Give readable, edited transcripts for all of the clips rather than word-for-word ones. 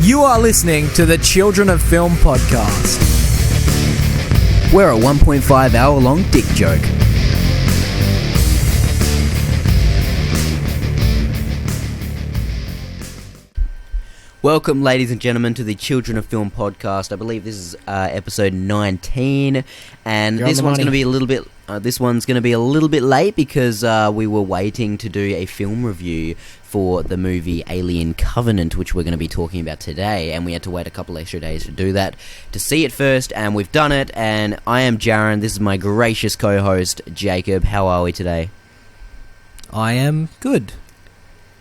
You are listening to the Children of Film podcast. We're a 1.5 hour long dick joke. Welcome, ladies and gentlemen, to the Children of Film podcast. I believe this is episode 19, and this one's going to be a little bit. This one's going to be a little bit late because we were waiting to do a film review for the movie Alien Covenant, which we're going to be talking about today, and we had to wait a couple extra days to do that, to see it first, and we've done it. And I am Jaron. This is my gracious co-host Jacob. How are we today? I am good.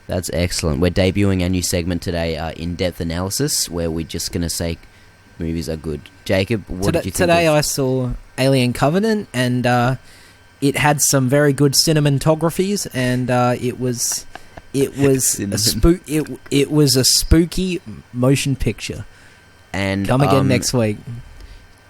That's excellent. We're debuting our new segment today, In-Depth Analysis, where we're just going to say movies are good. Jacob, what did you think? Today I saw Alien Covenant, and it had some very good cinematographies, and it was a spooky motion picture. And come again next week.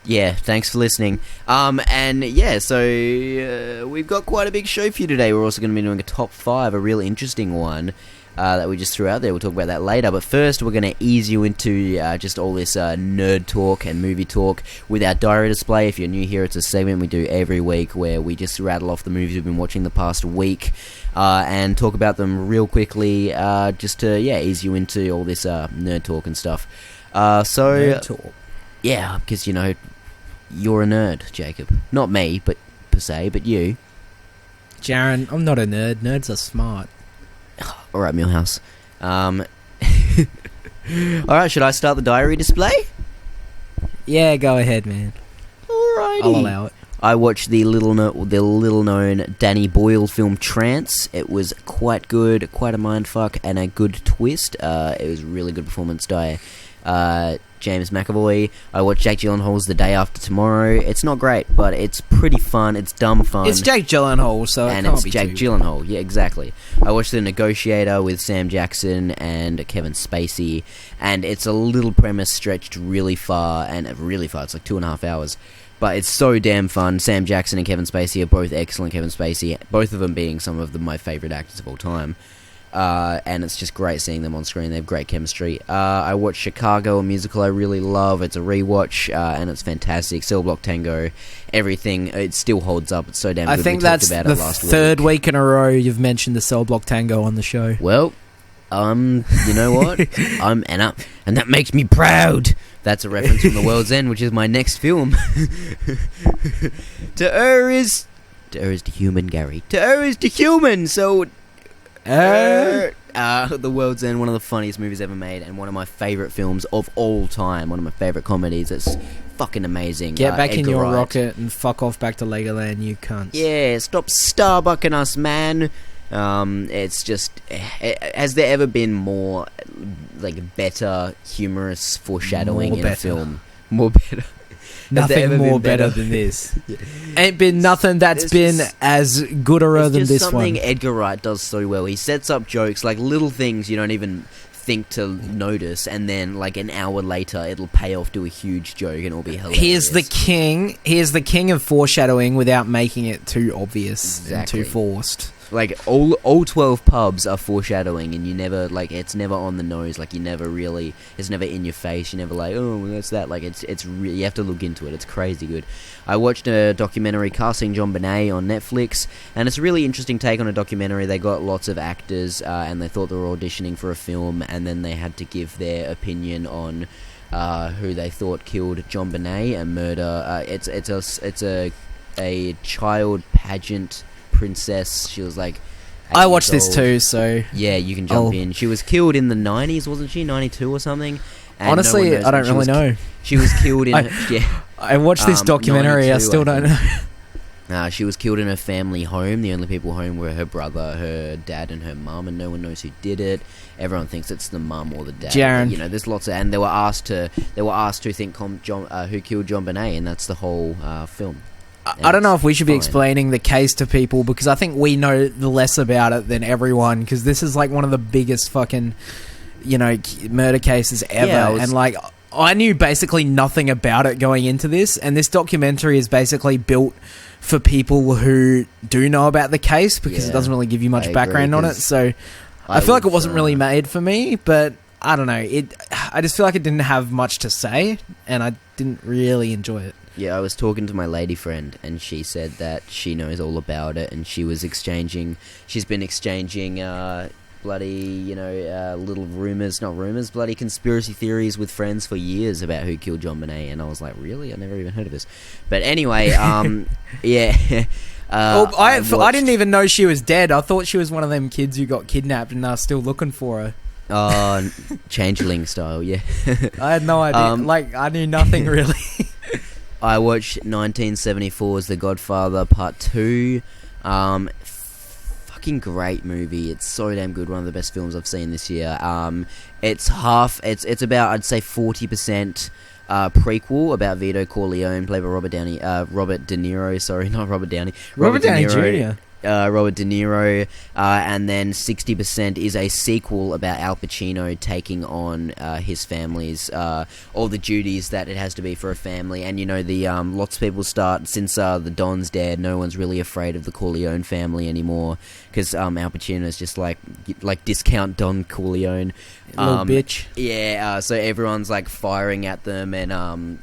Yeah, thanks for listening. And yeah, so we've got quite a big show for you today. We're also going to be doing a top 5, a real interesting one that we just threw out there. We'll talk about that later. But first, we're going to ease you into just all this nerd talk and movie talk with our diary display. If you're new here, it's a segment we do every week where we just rattle off the movies we've been watching the past week and talk about them real quickly, just to ease you into all this nerd talk and stuff. Nerd talk. Yeah, because you're a nerd, Jacob. Not me, but per se, but you. Jaron, I'm not a nerd. Nerds are smart. Alright, Millhouse. Alright, should I start the diary display? Yeah, go ahead, man. Alrighty. I'll allow it. I watched the little-known Danny Boyle film Trance. It was quite good, quite a mindfuck, and a good twist. It was a really good performance by James McAvoy. I watched Jake Gyllenhaal's The Day After Tomorrow. It's not great, but it's pretty fun. It's dumb fun. It's Jake Gyllenhaal, so and it can't it's be Jake Gyllenhaal. Yeah, exactly. I watched The Negotiator with Sam Jackson and Kevin Spacey, and it's a little premise stretched really far. It's like 2.5 hours. But it's so damn fun. Sam Jackson and Kevin Spacey are both excellent. Kevin Spacey, both of them being some of my favourite actors of all time. And it's just great seeing them on screen. They have great chemistry. I watched Chicago, a musical I really love. It's a rewatch, and it's fantastic. Cell Block Tango, everything. It still holds up. It's so damn good. I think that's the third week in a row you've mentioned the Cell Block Tango on the show. Well, you know what? and that makes me proud. That's a reference from The World's End, which is my next film. To err is to human, Gary. To err is to human. So. The World's End, one of the funniest movies ever made, and one of my favourite films of all time. One of my favourite comedies. It's fucking amazing. Get back Edgar in your Wright. rocket and fuck off back to Legoland, you cunts. Yeah, stop starbucking us, man. It's just, has there ever been more, better humorous foreshadowing in a film? More better. Nothing more better than this. Yeah. Ain't been nothing that's been as gooder than this one. Something Edgar Wright does so well. He sets up jokes, like little things you don't even think to notice, and then an hour later it'll pay off to a huge joke and it'll be hilarious. He is the king of foreshadowing without making it too obvious and too forced. All 12 pubs are foreshadowing, and you never, it's never on the nose, you never really, it's never in your face, you never oh, what's that, it's really, you have to look into it, it's crazy good. I watched a documentary, Casting John Bonet, on Netflix, and it's a really interesting take on a documentary. They got lots of actors, and they thought they were auditioning for a film, and then they had to give their opinion on who they thought killed John Bonet, a murder. It's a child pageant princess. She was I watched this too, so yeah, you can jump in. She was killed in the 90s, wasn't she? 92 or something. And honestly, I don't really know. She was killed in I watched this documentary. I still don't know. She was killed in her family home. The only people home were her brother, her dad, and her mum, and no one knows who did it. Everyone thinks it's the mum or the dad. Jaron. There's lots of, and they were asked to think who killed John Bonet, and that's the whole film. I don't know if we should be explaining the case to people, because I think we know less about it than everyone, because this is one of the biggest fucking, murder cases ever. Yeah, and I knew basically nothing about it going into this, and this documentary is basically built for people who do know about the case, because it doesn't really give you much background on it. So I feel like it wasn't really made for me, but I don't know. I just feel like it didn't have much to say, and I didn't really enjoy it. Yeah, I was talking to my lady friend, and she said that she knows all about it, and she's been exchanging bloody, little bloody conspiracy theories with friends for years about who killed John Bonet, and I was like, really? I never even heard of this. But anyway, yeah. I didn't even know she was dead. I thought she was one of them kids who got kidnapped and are still looking for her. Oh, changeling style, yeah. I had no idea. I knew nothing really. I watched 1974's The Godfather Part 2. Fucking great movie. It's so damn good. One of the best films I've seen this year. It's about, I'd say, 40% prequel about Vito Corleone, played by Robert De Niro. Sorry, not Robert Downey. Robert Downey Jr. Robert De Niro, and then 60% is a sequel about Al Pacino taking on his family's all the duties that it has to be for a family. And lots of people start, since the Don's dead, no one's really afraid of the Corleone family anymore, because Al Pacino's just like discount Don Corleone, little bitch. Yeah, so everyone's like firing at them, and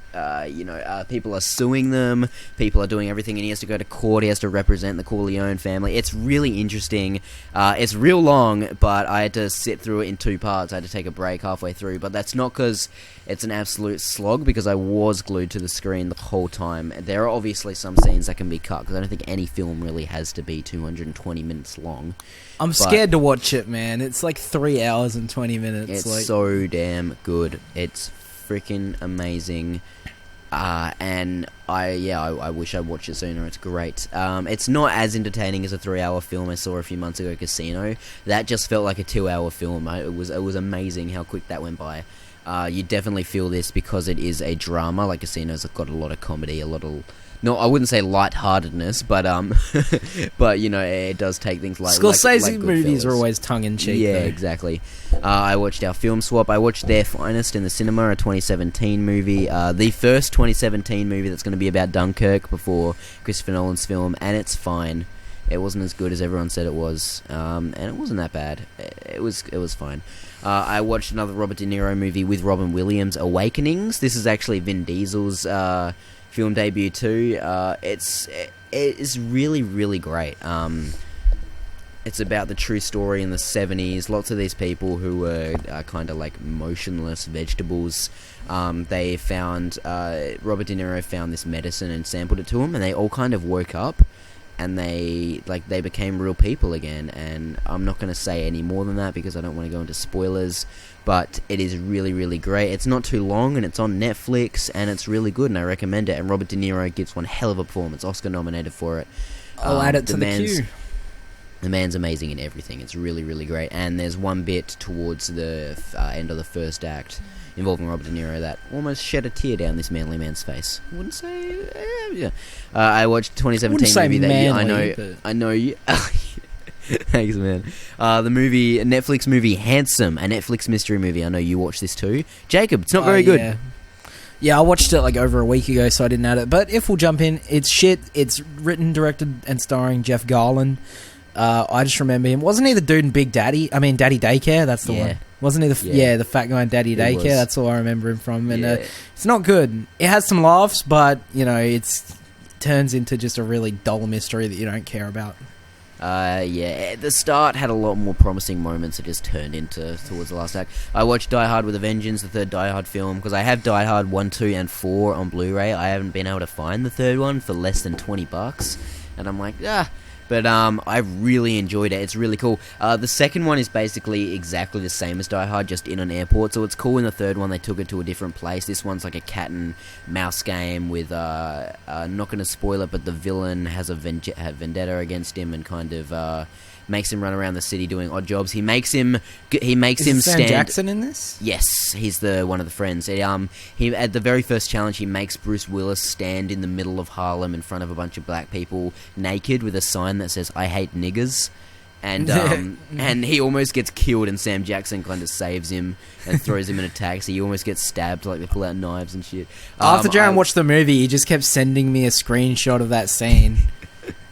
people are suing them, people are doing everything, and he has to go to court, he has to represent the Corleone family. It's really interesting. It's real long, but I had to sit through it in 2 parts. I had to take a break halfway through, but that's not because it's an absolute slog, because I was glued to the screen the whole time. There are obviously some scenes that can be cut, because I don't think any film really has to be 220 minutes long. I'm scared to watch it, man. It's like 3 hours and 20 minutes. It's so damn good. It's freaking amazing. And I wish I watched it sooner. It's great. It's not as entertaining as a 3-hour film I saw a few months ago, Casino. That just felt like a 2-hour film. It was amazing how quick that went by. You definitely feel this because it is a drama. Like Casino's got a lot of comedy, I wouldn't say lightheartedness, but it does take things like Scorsese movies are always tongue in cheek. Yeah, though. exactly. I watched our film swap. I watched Their Finest in the cinema, a 2017 movie, the first 2017 movie that's going to be about Dunkirk before Christopher Nolan's film, and it's fine. It wasn't as good as everyone said it was, and it wasn't that bad. It was fine. I watched another Robert De Niro movie with Robin Williams, Awakenings. This is actually Vin Diesel's film debut too. It's really, really great. It's about the true story in the 70s. Lots of these people who were kind of like motionless vegetables. They found Robert De Niro found this medicine and sampled it to them, and they all kind of woke up, and they became real people again. And I'm not going to say any more than that because I don't want to go into spoilers. But it is really, really great. It's not too long, and it's on Netflix, and it's really good, and I recommend it. And Robert De Niro gives one hell of a performance, Oscar nominated for it. I'll add it to the queue. The man's amazing in everything. It's really, really great. And there's one bit towards the end of the first act involving Robert De Niro that almost shed a tear down this manly man's face. I wouldn't say... yeah. I watched 2017 movie that I know you... Thanks, man. The Netflix movie Handsome, a Netflix mystery movie. I know you watched this too. Jacob, it's not very good. Yeah, I watched it like over a week ago, so I didn't add it. But if we'll jump in, it's shit. It's written, directed, and starring Jeff Garlin. I just remember him. Wasn't he the dude in Big Daddy? I mean, Daddy Daycare? That's the one. Wasn't he the fat guy in Daddy Daycare? That's all I remember him from. And it's not good. It has some laughs, but, it turns into just a really dull mystery that you don't care about. The start had a lot more promising moments. It just turned into towards the last act. I watched Die Hard with a Vengeance, the third Die Hard film, because I have Die Hard 1, 2, and 4 on Blu-ray. I haven't been able to find the third one for less than $20, and I'm like, But I really enjoyed it. It's really cool. The second one is basically exactly the same as Die Hard, just in an airport. So it's cool. In the third one, they took it to a different place. This one's like a cat and mouse game with, not going to spoil it, but the villain has a vendetta against him and kind of makes him run around the city doing odd jobs. He makes him Is Sam Jackson in this? Yes, he's one of the friends. He at the very first challenge, he makes Bruce Willis stand in the middle of Harlem in front of a bunch of black people naked with a sign that says "I hate niggers," and and he almost gets killed. And Sam Jackson kind of saves him and throws him in a taxi. He almost gets stabbed, like they pull out knives and shit. After Jaron watched the movie, he just kept sending me a screenshot of that scene.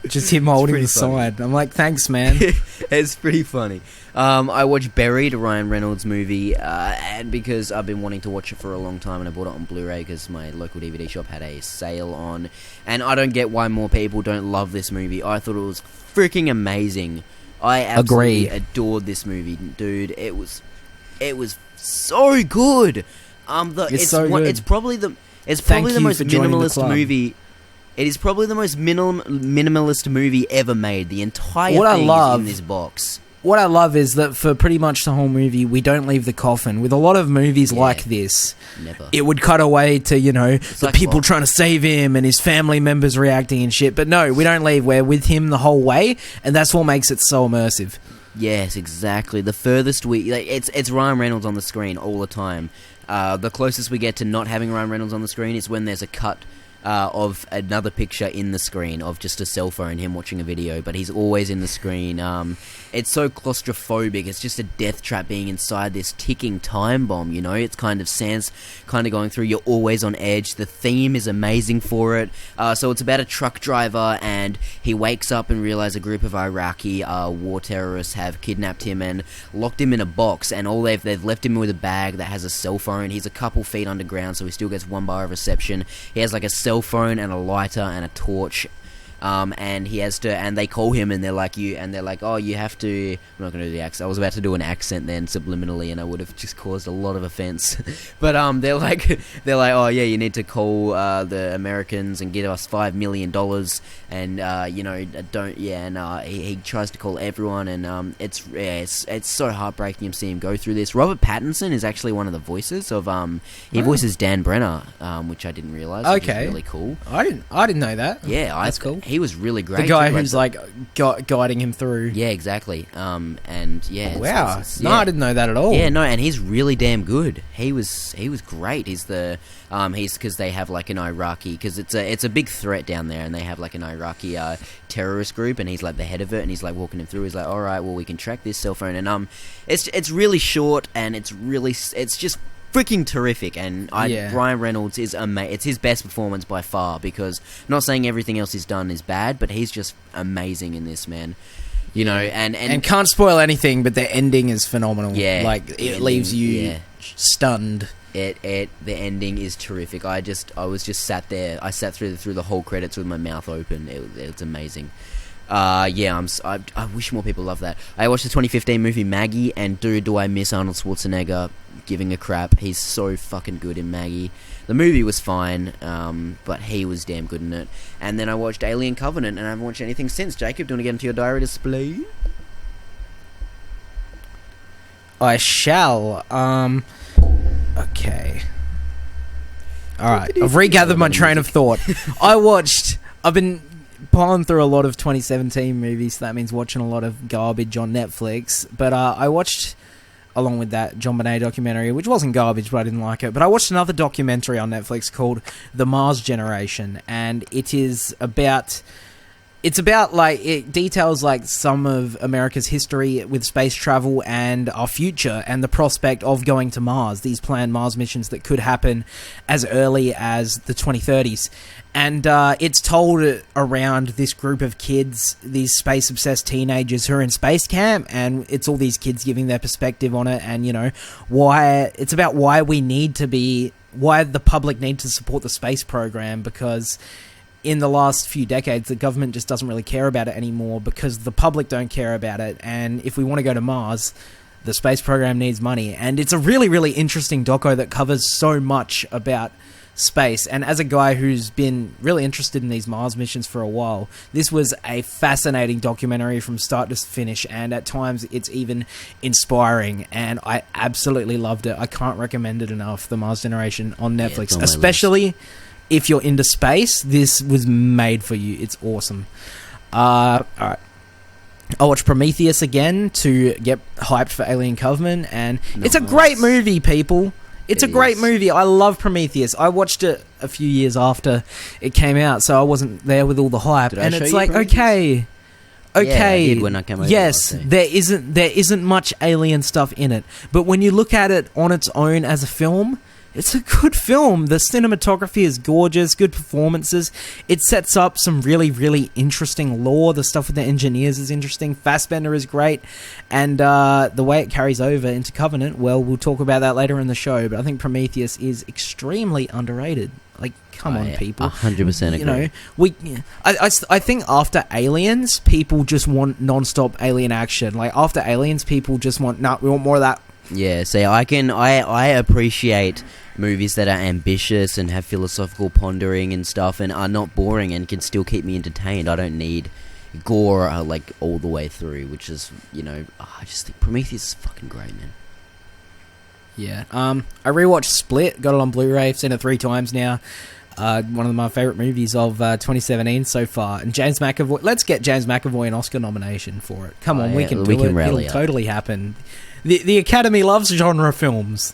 Just him holding the sign. I'm like, thanks, man. It's pretty funny. I watched Buried, a Ryan Reynolds movie, and because I've been wanting to watch it for a long time, and I bought it on Blu-ray because my local DVD shop had a sale on, and I don't get why more people don't love this movie. I thought it was freaking amazing. I absolutely adored this movie, dude. It was so good. It's probably the most minimalist movie. It is probably the most minimalist movie ever made. The entire thing is in this box. What I love is that for pretty much the whole movie, we don't leave the coffin. With a lot of movies like this, it would cut away to, the like people trying to save him and his family members reacting and shit. But no, we don't leave. We're with him the whole way, and that's what makes it so immersive. Yes, exactly. The furthest it's Ryan Reynolds on the screen all the time. The closest we get to not having Ryan Reynolds on the screen is when there's a cut of another picture in the screen of just a cell phone, him watching a video, but he's always in the screen. It's so claustrophobic. It's just a death trap being inside this ticking time bomb, It's kind of sense, kind of going through. You're always on edge. The theme is amazing for it. So it's about a truck driver, and he wakes up and realizes a group of Iraqi war terrorists have kidnapped him and locked him in a box, and they've left him with a bag that has a cell phone. He's a couple feet underground, so he still gets 1 bar of reception. He has like a cell phone and a lighter and a torch. And he has to, and they call him, and they're like, oh, you have to. I'm not going to do the accent. I was about to do an accent then subliminally, and I would have just caused a lot of offense. But they're like, oh yeah, you need to call the Americans and get us $5 million, and he tries to call everyone, and it's so heartbreaking to see him go through this. Robert Pattinson is actually one of the voices of he voices Dan Brenner, which I didn't realize. Okay, really cool. I didn't know that. Yeah, that's cool. He was really great. The guy who's guiding him through. Yeah, exactly. Wow. No, I didn't know that at all. Yeah, no, and he's really damn good. He was great. He's because they have like an Iraqi, because it's a big threat down there, and they have like an Iraqi terrorist group, and he's like the head of it, and he's like walking him through. He's like, all right, well, we can track this cell phone, and it's really short, and it's just freaking terrific, and Ryan Reynolds is it's his best performance by far, because not saying everything else he's done is bad, but he's just amazing in this, man. And can't spoil anything, but the ending is phenomenal. Yeah, it leaves you stunned. The ending is terrific. I was just sat there. I sat through the whole credits with my mouth open. It's amazing. I wish more people love that. I watched the 2015 movie Maggie, and dude, do I miss Arnold Schwarzenegger giving a crap. He's so fucking good in Maggie. The movie was fine, but he was damn good in it. And then I watched Alien Covenant, and I haven't watched anything since. Jacob, do you want to get into your diary display? I shall. Okay. Alright, I've regathered my train of thought. I've been piling through a lot of 2017 movies, so that means watching a lot of garbage on Netflix. But I watched, along with that John Bonet documentary, which wasn't garbage, but I didn't like it. But I watched another documentary on Netflix called The Mars Generation, and it details like some of America's history with space travel and our future and the prospect of going to Mars, these planned Mars missions that could happen as early as the 2030s. And it's told around this group of kids, these space-obsessed teenagers who are in space camp, and it's all these kids giving their perspective on it, and, why the public need to support the space program, because in the last few decades, the government just doesn't really care about it anymore because the public don't care about it. And if we want to go to Mars, the space program needs money. And it's a really, really interesting doco that covers so much about space. And as a guy who's been really interested in these Mars missions for a while, this was a fascinating documentary from start to finish. And at times, it's even inspiring. And I absolutely loved it. I can't recommend it enough, The Mars Generation on Netflix, especially if you're into space. This was made for you. It's awesome. Alright. I watched Prometheus again to get hyped for Alien Covenant, and it's a great movie, people. It's a great movie. I love Prometheus. I watched it a few years after it came out, so I wasn't there with all the hype. And it's like, okay. Yeah, I did when I came over. Yes, there isn't much alien stuff in it, but when you look at it on its own as a film, It's a good film. The cinematography is gorgeous, good performances. It sets up some really, really interesting lore. The stuff with the engineers is interesting. Fassbender is great. And the way it carries over into Covenant, well, we'll talk about that later in the show, but I think Prometheus is extremely underrated. Like, come on, people. 100% agree. You know, I think after Aliens, people just want non-stop alien action. Like, after Aliens, people just want, we want more of that. Yeah, see, I appreciate movies that are ambitious and have philosophical pondering and stuff and are not boring and can still keep me entertained. I don't need gore like all the way through, which is, you know, I just think Prometheus is fucking great, man. Yeah. I rewatched Split, got it on Blu-ray, I've seen it 3 times now. One of my favourite movies of 2017 so far. And James McAvoy, let's get James McAvoy an Oscar nomination for it. Come on, we can do it. It'll totally happen. The Academy loves genre films.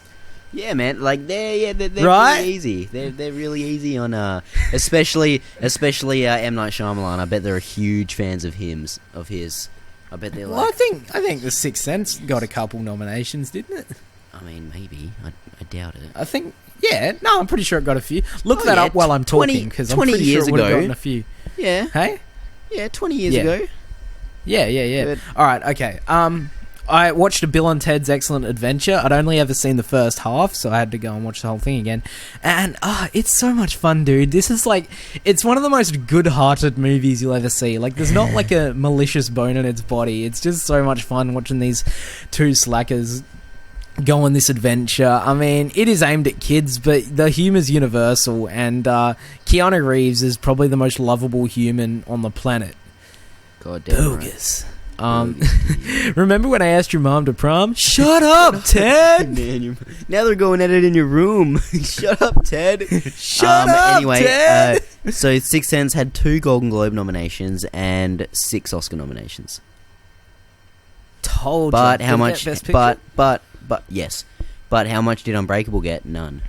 Yeah, man. Like they're right? really easy. They're really easy on especially M. Night Shyamalan. I bet they're huge fans of his. I bet they're like. Well, I think The Sixth Sense got a couple nominations, didn't it? I mean, maybe. I doubt it. I think. Yeah, no, I'm pretty sure it got a few. Look that up while I'm talking, because I'm pretty sure it would have gotten a few. Yeah. Hey? Yeah, 20 years ago. Yeah. Good. All right, okay. I watched a Bill and Ted's Excellent Adventure. I'd only ever seen the first half, so I had to go and watch the whole thing again. And, it's so much fun, dude. This is like, it's one of the most good-hearted movies you'll ever see. Like, there's not like a malicious bone in its body. It's just so much fun watching these 2 slackers go on this adventure. I mean, it is aimed at kids, but the humor's universal, and Keanu Reeves is probably the most lovable human on the planet. God damn bogus. Right. Remember when I asked your mom to prom? Shut up, Ted! Man, now they're going at it in your room. Shut up, Ted. Shut up, anyway, Ted! So Sixth Sense had 2 Golden Globe nominations and 6 Oscar nominations. Told but you. How much? But yes. But how much did Unbreakable get? None.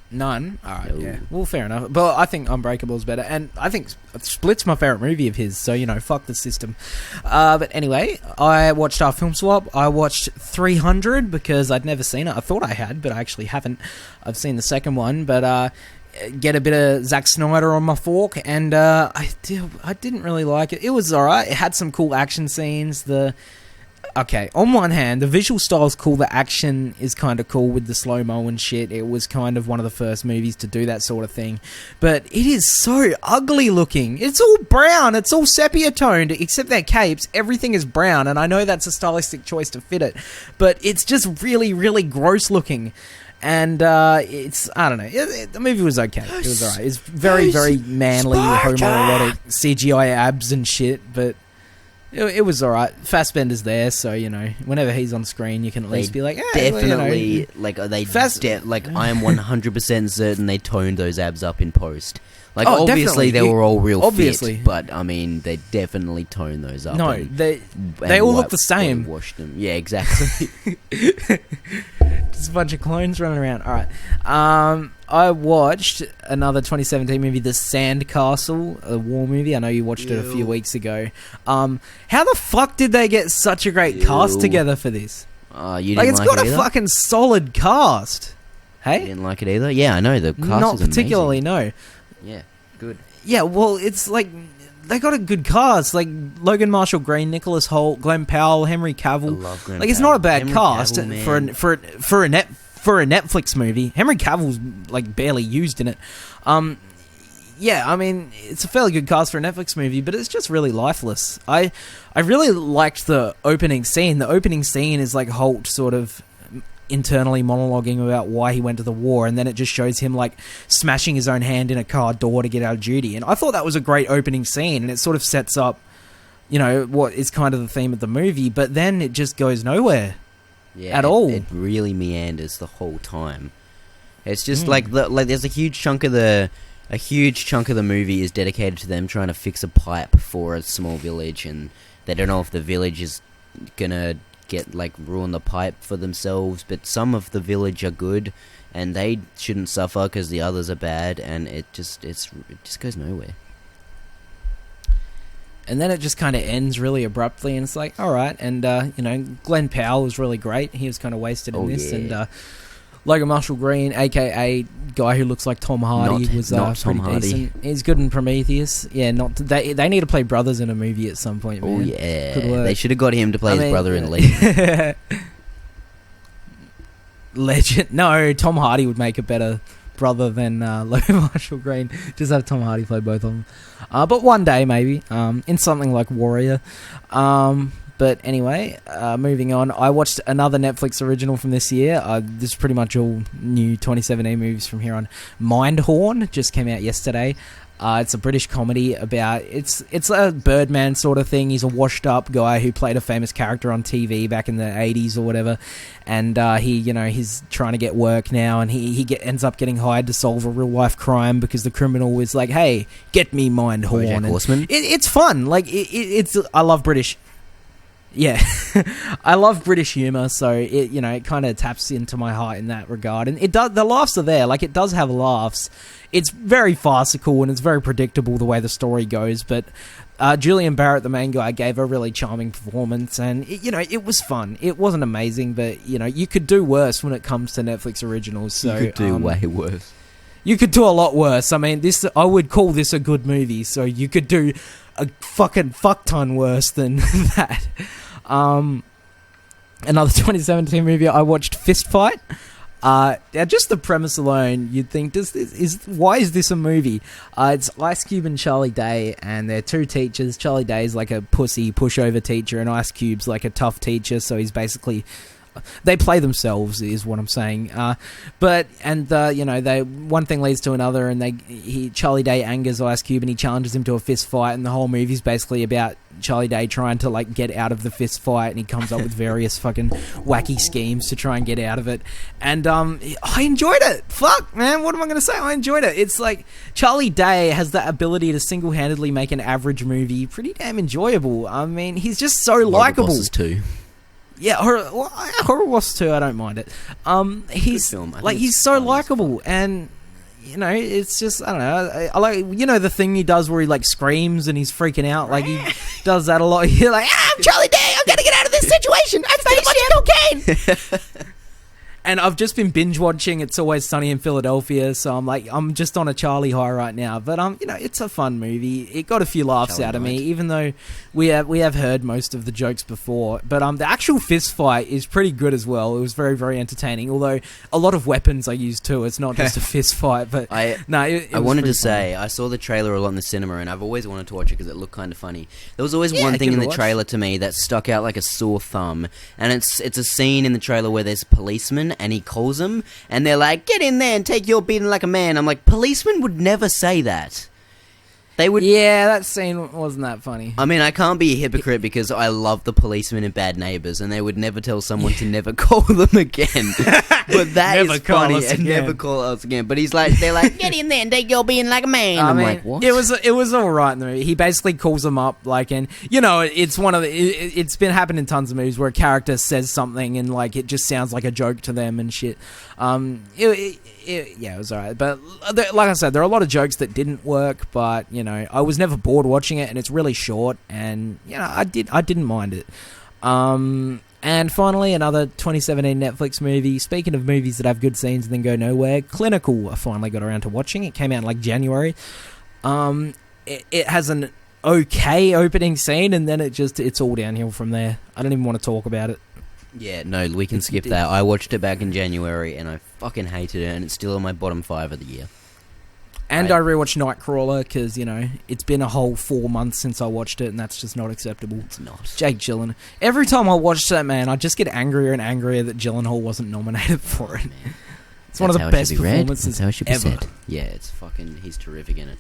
None? Alright, yeah. Well, fair enough. But I think Unbreakable's better. And I think Split's my favourite movie of his, so, you know, fuck the system. But anyway, I watched our film swap. I watched 300 because I'd never seen it. I thought I had, but I actually haven't. I've seen the second one, but get a bit of Zack Snyder on my fork, and I didn't really like it. It was alright. It had some cool action scenes. Okay, on one hand, the visual style's cool, the action is kind of cool with the slow-mo and shit. It was kind of one of the first movies to do that sort of thing. But it is so ugly looking. It's all brown, it's all sepia-toned, except their capes. Everything is brown, and I know that's a stylistic choice to fit it. But it's just really, really gross looking. And it's, I don't know, the movie was okay. It was alright. It's very, very manly, homoerotic CGI abs and shit, but it was alright. Fassbender's there, so, you know, whenever he's on screen, you can at least be like, definitely, you know, like, are they, I am 100% certain they toned those abs up in post. Like, obviously they were all real fit, but, I mean, they definitely toned those up. No, they all look the same. Washed them. Yeah, exactly. Just a bunch of clones running around. Alright. I watched another 2017 movie, The Sandcastle, a war movie. I know you watched it a few weeks ago. How the fuck did they get such a great cast together for this? You didn't it's got a fucking solid cast. Hey? You didn't like it either? Yeah, I know. The cast Not is particularly, amazing. no. Yeah, good. Yeah, well, it's like they got a good cast, like Logan Marshall Green, Nicholas Hoult, Glenn Powell, Henry Cavill. I love Glenn It's Powell. not a bad Henry cast Cavill, for a Netflix movie. Henry Cavill's like barely used in it. Yeah, I mean, it's a fairly good cast for a Netflix movie, but it's just really lifeless. I really liked the opening scene. The opening scene is like Holt sort of internally monologuing about why he went to the war, and then it just shows him like smashing his own hand in a car door to get out of duty. And I thought that was a great opening scene, and it sort of sets up, you know, what is kind of the theme of the movie, but then it just goes nowhere at all. It really meanders the whole time. It's just like there's a huge chunk of the movie is dedicated to them trying to fix a pipe for a small village, and they don't know if the village is gonna ruin the pipe for themselves, but some of the village are good and they shouldn't suffer because the others are bad, and it just goes nowhere. And then it just kind of ends really abruptly, and it's like, alright, and you know, Glenn Powell was really great. He was kind of wasted in this, and Logan Marshall Green, aka guy who looks like Tom Hardy, was not pretty Tom Hardy. decent. He's good in Prometheus. Yeah, they need to play brothers in a movie at some point. Oh man. yeah, Could work. they should have got him to play his brother in Legion. Legend. No, Tom Hardy would make a better brother than Logan Marshall Green. Just have Tom Hardy play both of them. But one day maybe in something like Warrior. But anyway, moving on. I watched another Netflix original from this year. This is pretty much all new 2017 movies from here on. Mindhorn just came out yesterday. It's a British comedy about it's a Birdman sort of thing. He's a washed up guy who played a famous character on TV back in the 80s or whatever, and he's trying to get work now, and he ends up getting hired to solve a real life crime because the criminal is like, hey, get me Mindhorn. Horseman. It's fun. Like it's I love British. Yeah, I love British humour, so it kind of taps into my heart in that regard, and it does. The laughs are there, like it does have laughs. It's very farcical and it's very predictable the way the story goes, but Julian Barrett, the main guy, gave a really charming performance, and it was fun. It wasn't amazing, but you could do worse when it comes to Netflix originals. So you could do way worse. You could do a lot worse. I mean, I would call this a good movie, so you could do a fucking fuck ton worse than that. Another 2017 movie I watched, Fist Fight. Just the premise alone, you'd think, why is this a movie? It's Ice Cube and Charlie Day, and they're two teachers. Charlie Day's like a pussy pushover teacher, and Ice Cube's like a tough teacher, so he's basically... They play themselves, is what I'm saying. One thing leads to another, and Charlie Day angers Ice Cube, and he challenges him to a fist fight, and the whole movie's basically about Charlie Day trying to get out of the fist fight, and he comes up with various fucking wacky schemes to try and get out of it. And I enjoyed it. Fuck, man, what am I going to say? I enjoyed it. It's like Charlie Day has the ability to single-handedly make an average movie pretty damn enjoyable. I mean, he's just so likable. Bosses too. Yeah, Horror Wars 2, I don't mind it. He's he's so likable, and it's just, I don't know. I like the thing he does where he screams and he's freaking out. Like he does that a lot. You're like, I'm Charlie Day. I'm gonna get out of this situation. I'm taking a bunch of cocaine. And I've just been binge watching It's Always Sunny in Philadelphia, so I'm just on a Charlie high right now. But it's a fun movie. It got a few laughs out of me, even though we have heard most of the jokes before. But the actual fist fight is pretty good as well. It was very, very entertaining. Although a lot of weapons are used too. It's not just a fist fight. But I wanted to say I saw the trailer a lot in the cinema, and I've always wanted to watch it because it looked kind of funny. There was always one thing in the trailer to me that stuck out like a sore thumb, and it's a scene in the trailer where there's policemen. And he calls them, and they're like, get in there and take your beating like a man. I'm like, policemen would never say that. They would... Yeah, that scene wasn't that funny. I mean, I can't be a hypocrite because I love the policemen in Bad Neighbours, and they would never tell someone to never call them again. But that is funny, and never call us again. But they're like, get in there and take your being like a man. I'm like, what? It was all right in the movie. He basically calls them up, and it's one of the... It's been happening in tons of movies where a character says something and it just sounds like a joke to them and shit. It was alright, but like I said, there are a lot of jokes that didn't work, but I was never bored watching it, and it's really short, and I didn't mind it. And finally, another 2017 Netflix movie. Speaking of movies that have good scenes and then go nowhere, Clinical. I finally got around to watching. It came out in January. It has an okay opening scene, and then it's all downhill from there. I don't even want to talk about it. Yeah, no, we can skip that. I watched it back in January, and I fucking hated it, and it's still in my bottom 5 of the year. And I rewatched Nightcrawler, because, it's been a whole 4 months since I watched it, and that's just not acceptable. It's not. Jake Gyllenhaal. Every time I watch that, man, I just get angrier and angrier that Gyllenhaal wasn't nominated for it. It's one of the best performances ever. Yeah, it's fucking... He's terrific in it.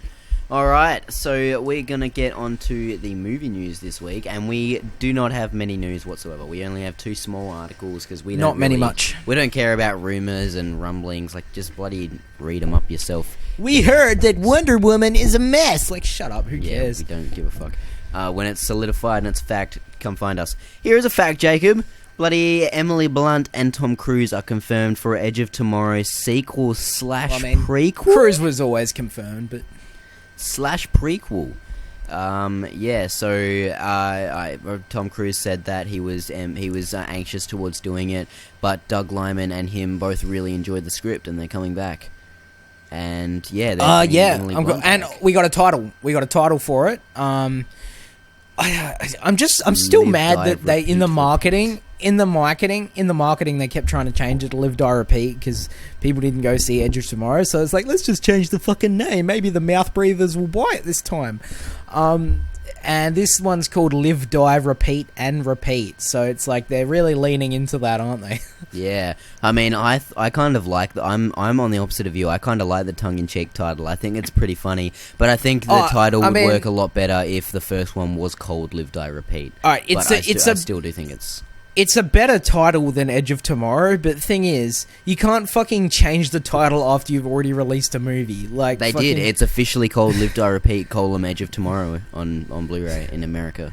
Alright, so we're going to get on to the movie news this week, and we do not have many news whatsoever. We only have 2 small articles, because we don't much. We don't care about rumours and rumblings, just bloody read them up yourself. We heard that Wonder Woman is a mess! Shut up, who cares? We don't give a fuck. When it's solidified and it's fact, come find us. Here is a fact, Jacob. Bloody Emily Blunt and Tom Cruise are confirmed for Edge of Tomorrow sequel / prequel? Cruise was always confirmed, but... / prequel. Yeah. So, Tom Cruise said that he was anxious towards doing it, but Doug Liman and him both really enjoyed the script, and they're coming back. And yeah, and we got a title. We got a title for it. I'm still mad that they in the marketing they kept trying to change it to Live Die Repeat because people didn't go see Edge of Tomorrow. So it's like, let's just change the fucking name. Maybe the mouth breathers will buy it this time. And this one's called Live Die Repeat and Repeat. So it's like they're really leaning into that, aren't they? Yeah, I mean, I kind of like I'm on the opposite of you. I kind of like the tongue-in-cheek title. I think it's pretty funny, but I think the title would work a lot better if the first one was called Live Die Repeat. All right, I still do think it's a better title than Edge of Tomorrow, but the thing is, you can't fucking change the title after you've already released a movie. Like they did. It's officially called Live Die Repeat: Edge of Tomorrow on Blu-ray in America.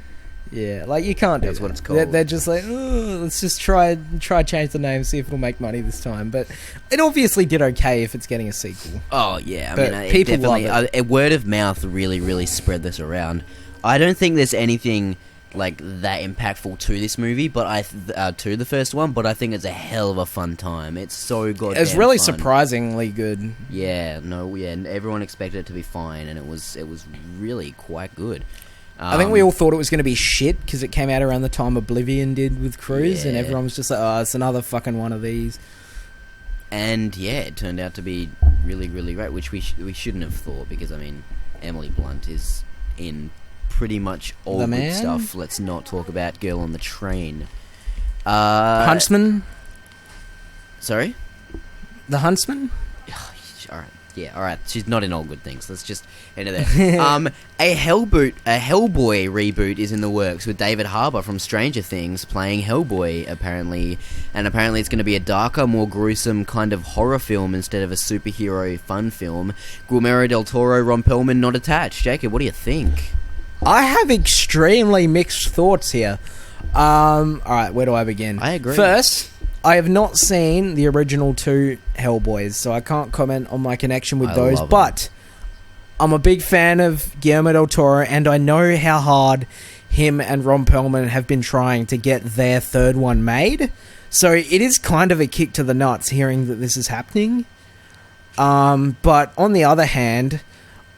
Yeah, like you can't do That's that. What it's called. They're just like, let's just try change the name, see if it'll make money this time. But it obviously did okay if it's getting a sequel. Oh yeah, I mean, people love it. Word of mouth really spread this around. I don't think there's anything like that impactful to this movie, but to the first one, but I think it's a hell of a fun time. It's so goddamn It's really fun. Surprisingly good. Yeah, and everyone expected it to be fine, and it was really quite good. I think we all thought it was going to be shit because it came out around the time Oblivion did with Cruise, and everyone was just like, oh, it's another fucking one of these. And yeah, it turned out to be really great, which we shouldn't have thought, because I mean, Emily Blunt is in pretty much all good stuff. Let's not talk about Girl on the Train. Huntsman? Sorry? The Huntsman? Alright. Yeah, alright. She's not in all good things. Let's just enter there. A Hellboy reboot is in the works with David Harbour from Stranger Things playing Hellboy, apparently. And apparently it's going to be a darker, more gruesome kind of horror film instead of a superhero fun film. Guillermo del Toro, Ron Perlman not attached. Jacob, what do you think? I have extremely mixed thoughts here. Alright, where do I begin? I agree. First, I have not seen the original two Hellboys, so I can't comment on my connection with those, but I'm a big fan of Guillermo del Toro, and I know how hard him and Ron Perlman have been trying to get their third one made, so it is kind of a kick to the nuts hearing that this is happening. But on the other hand,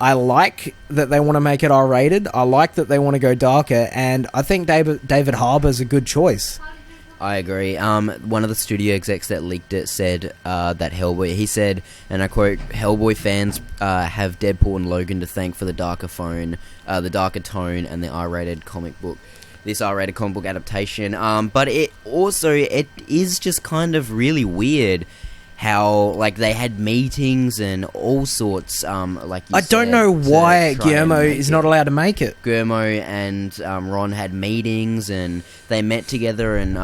I like that they want to make it R-rated. I like that they want to go darker, and I think David Harbour's a good choice. I agree. One of the studio execs that leaked it said that Hellboy... He said, and I quote, "Hellboy fans have Deadpool and Logan to thank for the darker tone, and the R-rated comic book. This R-rated comic book adaptation. But it is just kind of really weird how, like, they had meetings and all sorts, like you I don't know why Guillermo is not allowed to make it. Guillermo and Ron had meetings, and they met together and,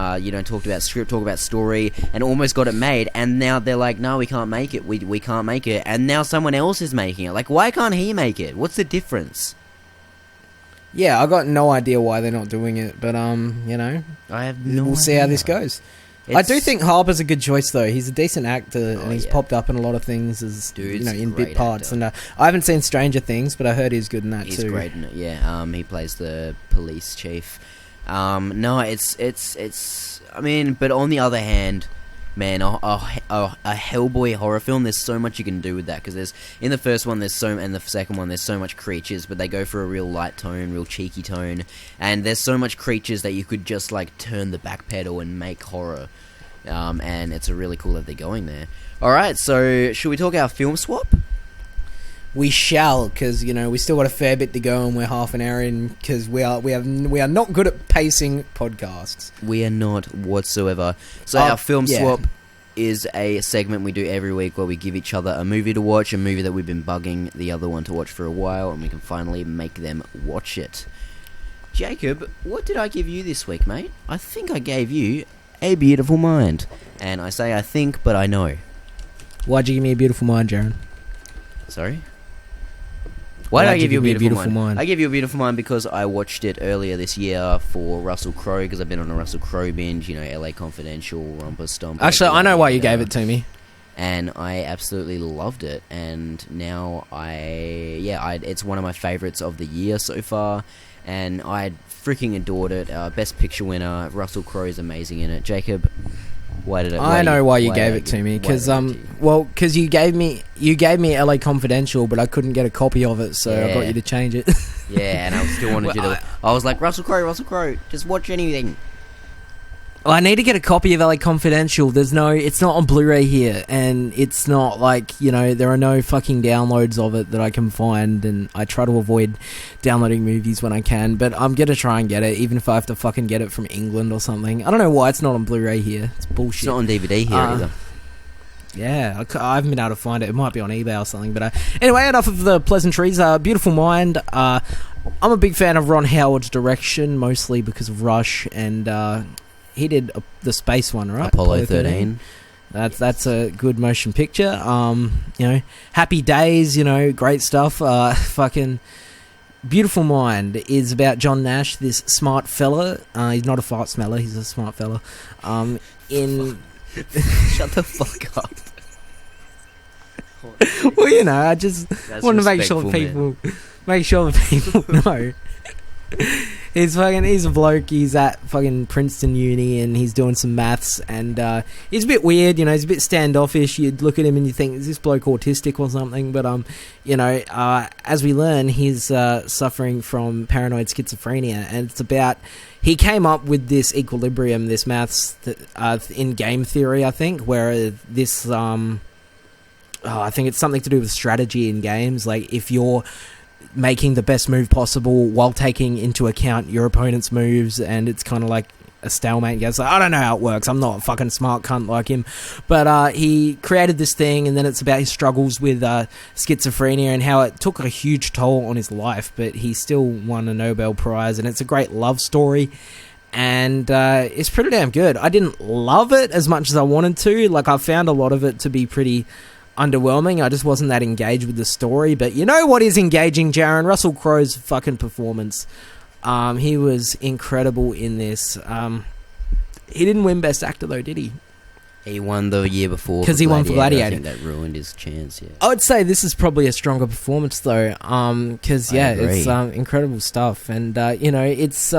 talked about script, talked about story, and almost got it made, and now they're like, no, we can't make it, we can't make it, and now someone else is making it. Like, why can't he make it? What's the difference? Yeah, I got no idea why they're not doing it, but, I have no We'll see how this goes. I do think Harbour's a good choice, though. He's a decent actor, and he's popped up in a lot of things as in bit parts. Actor. And I haven't seen Stranger Things, but I heard he's good in that too. He's great in it. Yeah, he plays the police chief. No, it's. I mean, but on the other hand, man, a Hellboy horror film. There's so much you can do with that, because there's in the first one and the second one there's so much creatures, but they go for a real light tone, real cheeky tone, and there's so much creatures that you could just like turn the back pedal and make horror. And it's really cool that they're going there. Alright, so should we talk our film swap? We shall, because we still got a fair bit to go, and we're half an hour in, because we are not good at pacing podcasts. We are not whatsoever. So our film swap is a segment we do every week where we give each other a movie to watch, a movie that we've been bugging the other one to watch for a while, and we can finally make them watch it. Jacob, what did I give you this week, mate? I think I gave you A Beautiful Mind. And I say I think, but I know. Why'd you give me A Beautiful Mind, Jaron? Sorry? Why did I give you a beautiful mind? I gave you A Beautiful Mind because I watched it earlier this year for Russell Crowe, because I've been on a Russell Crowe binge, LA Confidential, Romper Stomp. Actually, I know why you gave it to me. and I absolutely loved it. And now it's one of my favorites of the year so far, and I freaking adored it. Best Picture winner. Russell Crowe is amazing in it. Jacob, I know why you gave it to me, because because you gave me LA Confidential, but I couldn't get a copy of it, so I got you to change it. Yeah, and I still wanted you to. I was like, Russell Crowe, just watch anything. Well, I need to get a copy of LA Confidential. It's not on Blu-ray here, and it's not like, there are no fucking downloads of it that I can find, and I try to avoid downloading movies when I can, but I'm gonna try and get it, even if I have to fucking get it from England or something. I don't know why it's not on Blu-ray here. It's bullshit. It's not on DVD here either. Yeah, I haven't been able to find it. It might be on eBay or something, but anyway, enough of the pleasantries. Beautiful Mind. I'm a big fan of Ron Howard's direction, mostly because of Rush, and he did the space one, right? Apollo 13. That's a good motion picture. Happy Days, great stuff. Fucking Beautiful Mind is about John Nash, this smart fella. He's not a fart smeller, he's a smart fella. Shut the fuck up. Well, I just want to make sure the people know. He's a bloke. He's at fucking Princeton Uni, and he's doing some maths, and he's a bit weird. He's a bit standoffish. You'd look at him and you think, is this bloke autistic or something? But as we learn, he's suffering from paranoid schizophrenia, and it's about, he came up with this equilibrium, this maths in game theory, I think, where this I think it's something to do with strategy in games. Like, if you're making the best move possible while taking into account your opponent's moves, and it's kind of like a stalemate. Guess I don't know how it works. I'm not a fucking smart cunt like him, but he created this thing, and then it's about his struggles with schizophrenia and how it took a huge toll on his life, but he still won a Nobel Prize, and it's a great love story, and it's pretty damn good. I didn't love it as much as I wanted to. Like, I found a lot of it to be pretty underwhelming. I just wasn't that engaged with the story. But you know what is engaging, Jaron? Russell Crowe's fucking performance. He was incredible in this. He didn't win Best Actor though, did he? He won the year before because he won for Gladiator. I think that ruined his chance. Yeah, I would say this is probably a stronger performance though. Because it's incredible stuff, and it's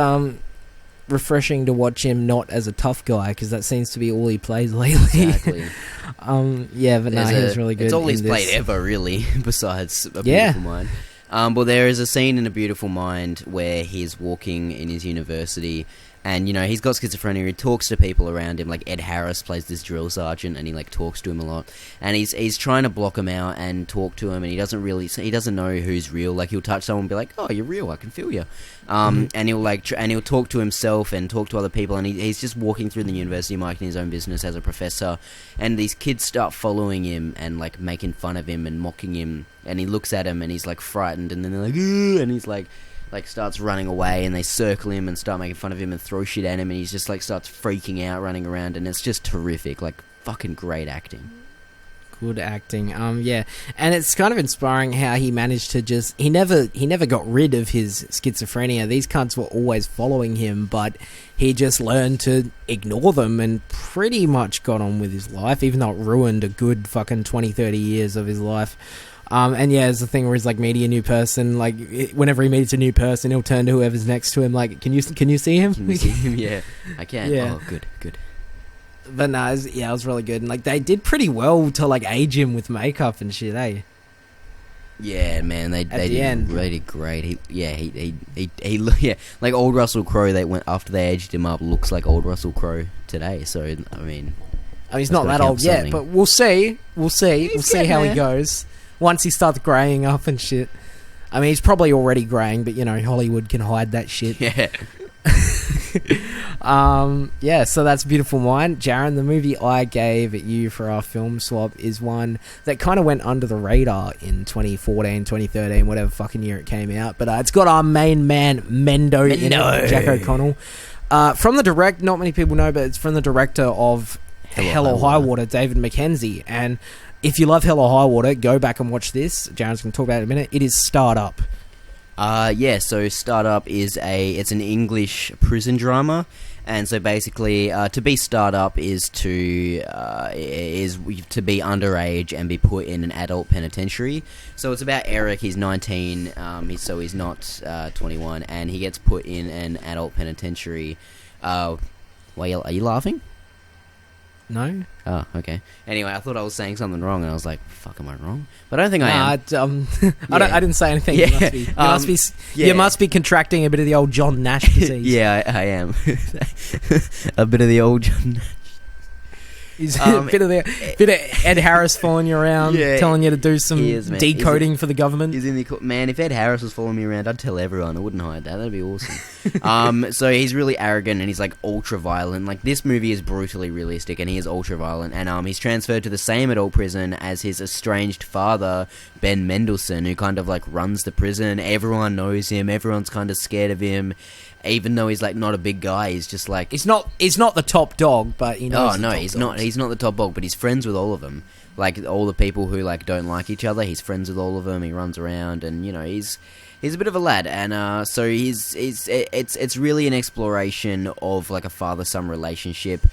refreshing to watch him not as a tough guy, because that seems to be all he plays lately. Exactly. He was really good. It's all he's played ever, really, besides A Beautiful Mind. But there is a scene in A Beautiful Mind where he's walking in his university, and he's got schizophrenia. He talks to people around him, like Ed Harris plays this drill sergeant, and he talks to him a lot, and he's trying to block him out and talk to him, and he doesn't know who's real. Like, he'll touch someone and be like, "Oh, you're real, I can feel you," and he'll and he'll talk to himself and talk to other people, and he's just walking through the university, minding his own business as a professor, and these kids start following him and making fun of him and mocking him, and he looks at him and he's frightened, and then they're like, "Ugh," and he's starts running away, and they circle him and start making fun of him and throw shit at him, and he's just starts freaking out, running around, and it's just terrific. Fucking great acting. Good acting. And it's kind of inspiring how he managed to he never got rid of his schizophrenia. These cunts were always following him, but he just learned to ignore them and pretty much got on with his life, even though it ruined a good fucking 20-30 years of his life. It's the thing where he's meeting a new person. Whenever he meets a new person, he'll turn to whoever's next to him. Can you see him? Can you see him? Yeah, I can. Yeah. Oh, good. But no, it was really good, and they did pretty well to age him with makeup and shit, eh? Yeah, man, they did great. He old Russell Crowe. They went after they aged him up, looks like old Russell Crowe today. So I mean, he's not that old yet, but we'll see. We'll see how he goes once he starts graying up and shit. I mean, he's probably already graying, but Hollywood can hide that shit. Yeah. So that's Beautiful Mind. Jaron, the movie I gave you for our film swap is one that kind of went under the radar in 2014, 2013, whatever fucking year it came out, but it's got our main man Mendo in it, Jack O'Connell. From the direct, not many people know, but it's from the director of Hell or High Water, David Mackenzie. And if you love Hell or High Water, go back and watch this. Jaron's going to talk about it in a minute. It is Start Up. So Startup is it's an English prison drama, and so basically, to be Startup is to be underage and be put in an adult penitentiary. So it's about Eric. He's 19. He's not 21, and he gets put in an adult penitentiary. Are you laughing? No. Oh, okay. Anyway, I thought I was saying something wrong, and I was like, "Fuck, am I wrong?" But I don't think I am. I didn't say anything. Yeah. You must be contracting a bit of the old John Nash disease. Yeah, I am. A bit of the old John Nash. He's a bit of Ed Harris following you around, telling you to do some decoding for the government. Man, if Ed Harris was following me around, I'd tell everyone. I wouldn't hide that. That'd be awesome. So he's really arrogant and he's like ultra violent. Like, this movie is brutally realistic and he is ultra violent. And he's transferred to the same adult prison as his estranged father, Ben Mendelsohn, who kind of like runs the prison. Everyone knows him. Everyone's kind of scared of him. Even though he's like not a big guy, he's just like he's not the top dog, but he knows. Oh no, he's not the top dog, but he's friends with all of them. Like, all the people who like don't like each other, he's friends with all of them. He runs around, and he's a bit of a lad, and so it's really an exploration of like a father-son relationship.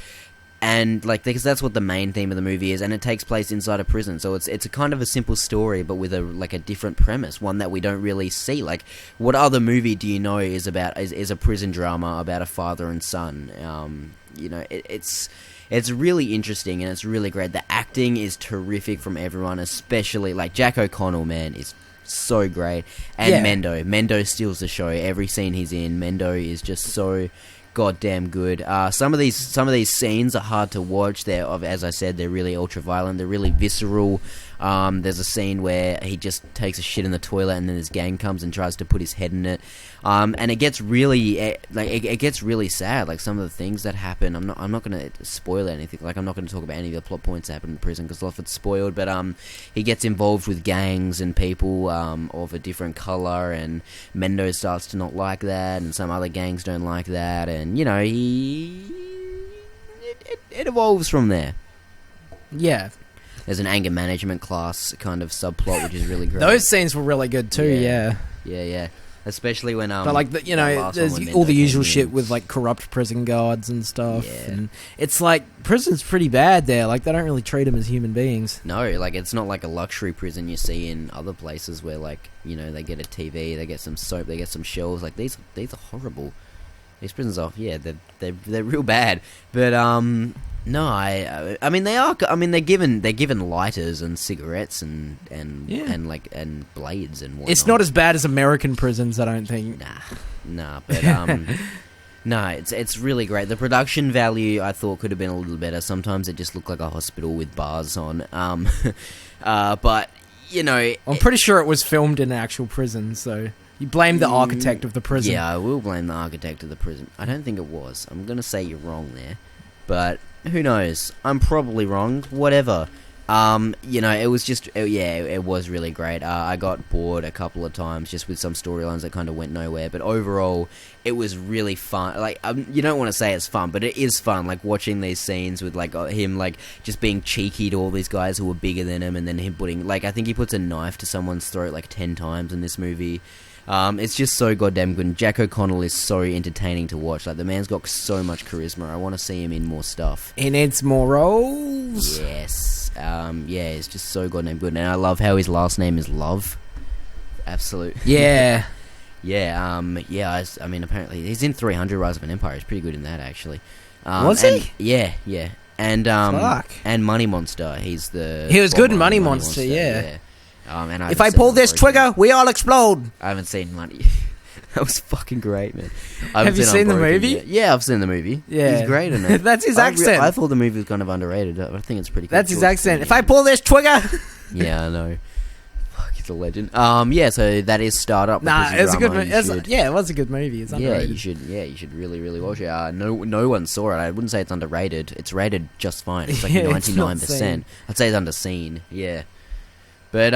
And like, because that's what the main theme of the movie is, and it takes place inside a prison, so it's a kind of a simple story, but with a different premise, one that we don't really see. Like, what other movie do you know is a prison drama about a father and son? It's really interesting and it's really great. The acting is terrific from everyone, especially like Jack O'Connell, man, is so great, and Mendo steals the show. Every scene he's in, Mendo is just so goddamn good. Some of these scenes are hard to watch. As I said, they're really ultra violent. They're really visceral. There's a scene where he just takes a shit in the toilet, and then his gang comes and tries to put his head in it. And it gets really it gets really sad. Like, some of the things that happen. I'm not going to spoil anything. Like, I'm not going to talk about any of the plot points that happen in prison because a lot of it's spoiled. But he gets involved with gangs and people of a different color, and Mendo starts to not like that, and some other gangs don't like that, and it evolves from there. Yeah. There's an anger management class kind of subplot, which is really great. Those scenes were really good too. Yeah. Especially when but like there's all the usual shit with like corrupt prison guards and stuff. Yeah. And it's like, prison's pretty bad there. Like, they don't really treat them as human beings. No, like, it's not like a luxury prison you see in other places where, like, they get a TV, they get some soap, they get some shelves. Like, these are horrible. These prisons are, they're real bad. But no, I mean, they are. I mean, they're given lighters and cigarettes and blades and whatnot. It's not as bad as American prisons, I don't think. Nah, but no, it's really great. The production value, I thought, could have been a little better. Sometimes it just looked like a hospital with bars on. But I'm pretty sure it was filmed in an actual prison, so. You blame the architect of the prison. Yeah, I will blame the architect of the prison. I don't think it was. I'm going to say you're wrong there. But who knows? I'm probably wrong. Whatever. It was just... it was really great. I got bored a couple of times just with some storylines that kind of went nowhere. But overall, it was really fun. Like, you don't want to say it's fun, but it is fun. Like, watching these scenes with, like, him, like, just being cheeky to all these guys who were bigger than him. And then him putting... Like, I think he puts a knife to someone's throat, like, 10 times in this movie. It's just so goddamn good. And Jack O'Connell is so entertaining to watch. Like, the man's got so much charisma. I want to see him in more stuff. He needs more roles. Yes. It's just so goddamn good. And I love how his last name is Love. Absolute. Yeah. I mean, apparently he's in 300 Rise of an Empire. He's pretty good in that, actually. Was he? Yeah. And and Money Monster. He was good in Money Monster. Yeah. And if I pull this trigger, we all explode. I haven't seen Money. That was fucking great, man. Have you seen the movie? Yet. Yeah, I've seen the movie. Yeah. He's great in it. That's his accent. I thought the movie was kind of underrated. I think it's pretty cool. That's his accent. If I pull this trigger... Yeah, I know. Fuck, he's a legend. So that is Startup. Nah, it's a good movie. It was a good movie. It's underrated. You should really, really watch it. No one saw it. I wouldn't say it's underrated. It's rated just fine. It's like 99%. I'd say it's underseen. Yeah. But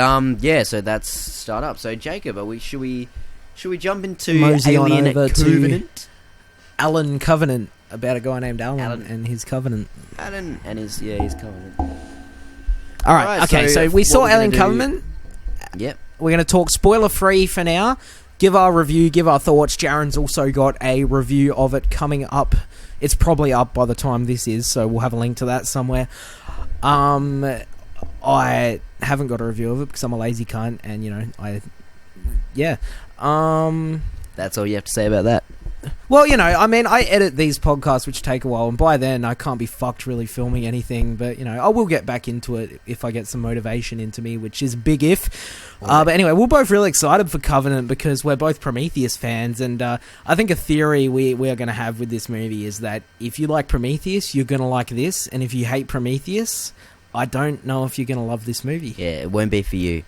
so that's Startup. So Jacob, should we jump into Mosey Alien Covenant? Alan Covenant, about a guy named Alan and his Covenant. Alan and his Covenant. All right. Okay. So we saw Alien Covenant. Yep. We're going to talk spoiler free for now. give our review, give our thoughts. Jaren's also got a review of it coming up. It's probably up by the time this is, so we'll have a link to that somewhere. I haven't got a review of it because I'm a lazy cunt, and that's all you have to say about that. Well, I edit these podcasts, which take a while, and by then I can't be fucked really filming anything, but, I will get back into it if I get some motivation into me, which is a big if. But anyway, we're both really excited for Covenant because we're both Prometheus fans, and I think a theory we are going to have with this movie is that if you like Prometheus, you're going to like this, and if you hate Prometheus, I don't know if you're going to love this movie. Yeah, it won't be for you.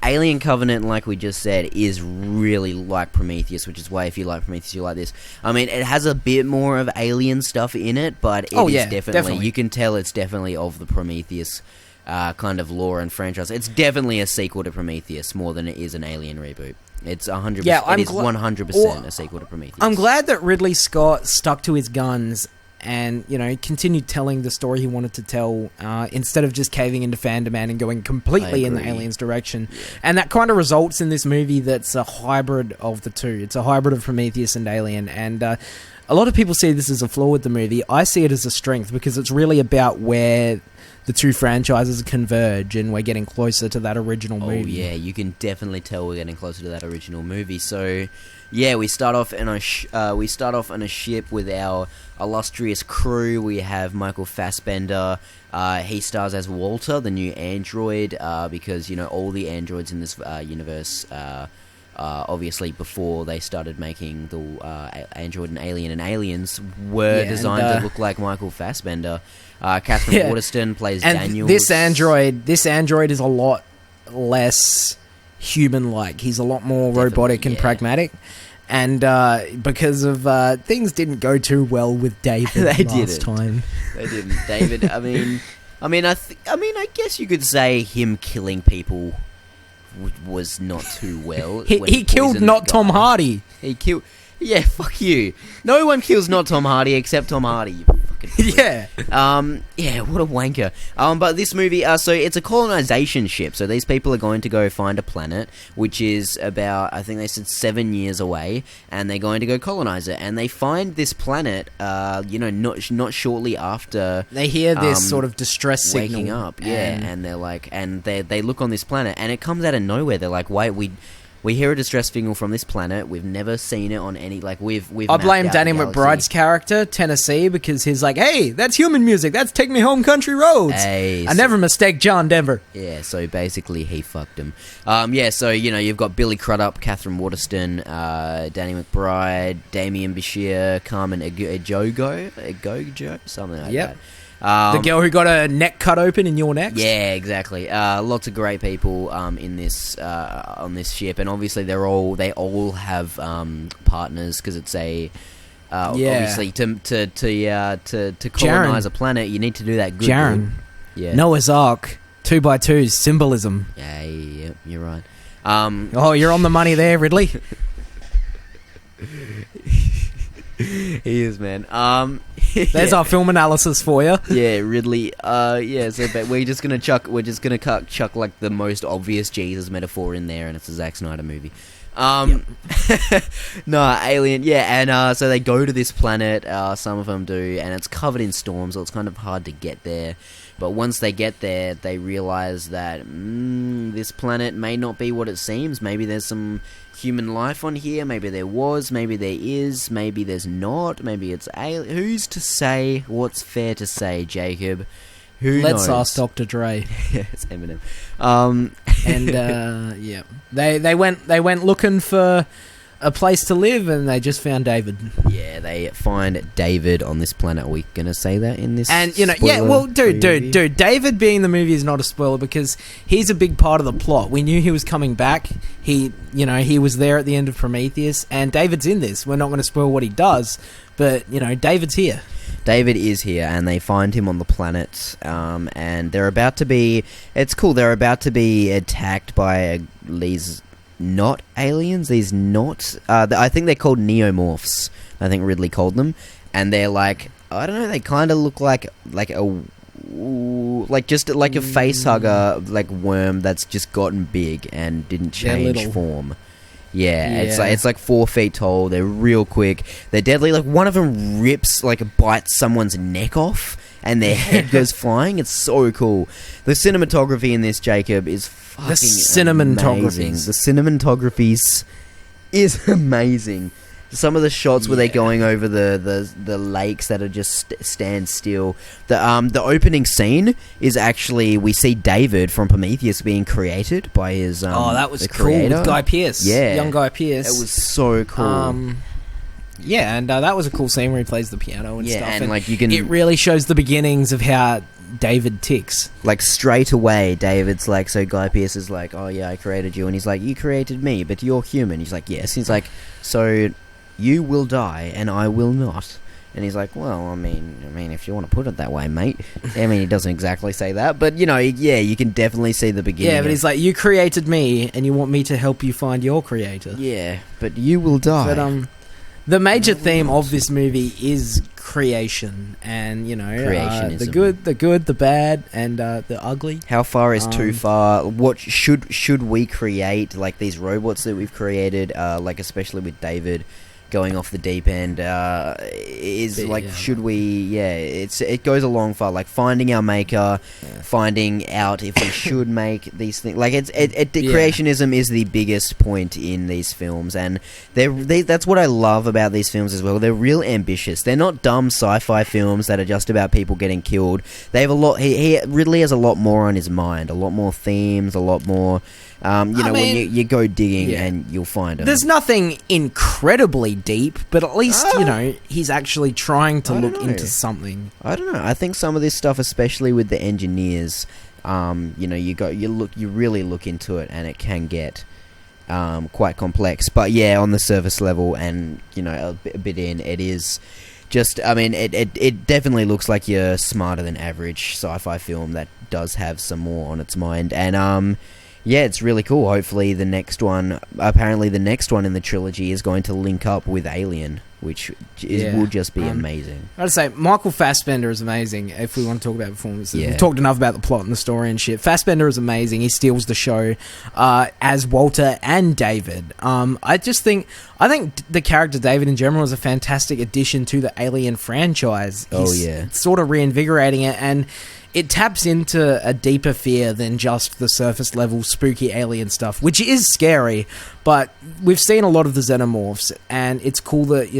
Alien Covenant, like we just said, is really like Prometheus, which is why if you like Prometheus, you like this. I mean, it has a bit more of alien stuff in it, but it is definitely, you can tell it's definitely of the Prometheus kind of lore and franchise. It's definitely a sequel to Prometheus more than it is an Alien reboot. It's 100%. Yeah, it is 100% a sequel to Prometheus. I'm glad that Ridley Scott stuck to his guns and, continued telling the story he wanted to tell instead of just caving into fandom and going completely in the Aliens direction. Yeah. And that kind of results in this movie that's a hybrid of the two. It's a hybrid of Prometheus and Alien. And a lot of people see this as a flaw with the movie. I see it as a strength because it's really about where the two franchises converge and we're getting closer to that original movie. Oh, yeah, you can definitely tell we're getting closer to that original movie. So, yeah, we start off in a ship with our illustrious crew. We have Michael Fassbender. He stars as Walter, the new android, because all the androids in this universe, obviously before they started making the Android and Alien and Aliens, were designed to look like Michael Fassbender. Catherine Waterston plays Daniel. This android is a lot less human-like. He's a lot more robotic and pragmatic. And because of things didn't go too well with David last time. They didn't. David, I guess you could say him killing people was not too well. He killed not Tom Hardy. He killed... Yeah, fuck you. No one kills not Tom Hardy except Tom Hardy, you fucking prick. Yeah. Yeah, what a wanker. But this movie, so it's a colonization ship. So these people are going to go find a planet, which is about, I think they said 7 years away, and they're going to go colonize it. And they find this planet, not shortly after they hear this sort of distress waking signal. up. Yeah, and they're like, and they look on this planet, and it comes out of nowhere. They're like, why we hear a distress signal from this planet. We've never seen it on any... we've I blame Danny McBride's character, Tennessee, because he's like, hey, that's human music. That's Take Me Home Country Roads. Hey, I never mistake John Denver. Yeah, so basically he fucked him. So, you've got Billy Crudup, Catherine Waterston, Danny McBride, Damien Bashir, Carmen Egojo, something like that. The girl who got her neck cut open in Your Next? Yeah, exactly. Lots of great people in this on this ship, and obviously they all have partners because it's a obviously to colonize a planet you need to do that good. Jaren, Noah's Ark, 2x2's symbolism. Yeah, you're right. You're on the money there, Ridley. He is, man. There's our film analysis for you. Yeah, Ridley. So but we're just gonna chuck like the most obvious Jesus metaphor in there, and it's a Zack Snyder movie. No, Alien. Yeah, and so they go to this planet. Some of them do, and it's covered in storms, so it's kind of hard to get there. But once they get there, they realize that this planet may not be what it seems. Maybe there's some human life on here. Maybe there was. Maybe there is. Maybe there's not. Maybe it's alien. Who's to say? What's fair to say, Jacob? Let's ask Dr. Dre. Yeah, it's Eminem. They went looking for a place to live, and they just found David. Yeah, they find David on this planet. Are we gonna say that in this? And dude, David being the movie is not a spoiler because he's a big part of the plot. We knew he was coming back. He was there at the end of Prometheus, and David's in this. We're not going to spoil what he does, but David's here. David is here, and they find him on the planet, and they're about to be... It's cool, they're about to be attacked by these not aliens, these not... I think they're called neomorphs, I think Ridley called them, and they're like... I don't know, they kind of look like a... just like a facehugger, like worm that's just gotten big and didn't change form. Yeah, it's like 4 feet tall. They're real quick. They're deadly. Like one of them bites someone's neck off, and their head goes flying. It's so cool. The cinematography in this, Jacob, is fucking amazing. The cinematography is amazing. Some of the shots where they're going over the lakes that are just stand still. The opening scene is actually, we see David from Prometheus being created by his that was the cool creator. with Guy Pearce. Yeah, young Guy Pearce. It was so cool. And that was a cool scene where he plays the piano and stuff. And like you can, it really shows the beginnings of how David ticks. Like straight away, David's like, so Guy Pearce is like, oh yeah, I created you, and he's like, you created me, but you're human. He's like, yes. He's like, so you will die and I will not. And he's like, well, I mean, if you want to put it that way, mate. I mean, he doesn't exactly say that, but, you can definitely see the beginning. Yeah, but he's like, you created me and you want me to help you find your creator. Yeah, but you will die. But, the major theme of this movie is creation and, creationism. The good, the bad, and the ugly. How far is too far? What should we create, like these robots that we've created, like especially with David going off the deep end, should we, it goes a long far, like finding our maker, finding out if we should make these things, like creationism is the biggest point in these films, and that's what I love about these films as well. They're real ambitious. They're not dumb sci-fi films that are just about people getting killed. They have a lot, Ridley has a lot more on his mind, a lot more themes, a lot more. When you go digging and you'll find them. There's nothing incredibly deep, but at least, he's actually trying to look into something. I don't know. I think some of this stuff, especially with the engineers, you really look into it and it can get quite complex. But yeah, on the surface level and, a bit in, it is just, it definitely looks like your smarter than average sci-fi film that does have some more on its mind. And, yeah, it's really cool. Hopefully the next one in the trilogy is going to link up with Alien, which will just be amazing. I'd say Michael Fassbender is amazing if we want to talk about performances. We've talked enough about the plot and the story and shit. Fassbender is amazing. He steals the show as Walter and David. I think the character David in general is a fantastic addition to the Alien franchise. It's sort of reinvigorating it, and it taps into a deeper fear than just the surface level spooky alien stuff, which is scary, but we've seen a lot of the xenomorphs, and it's cool that,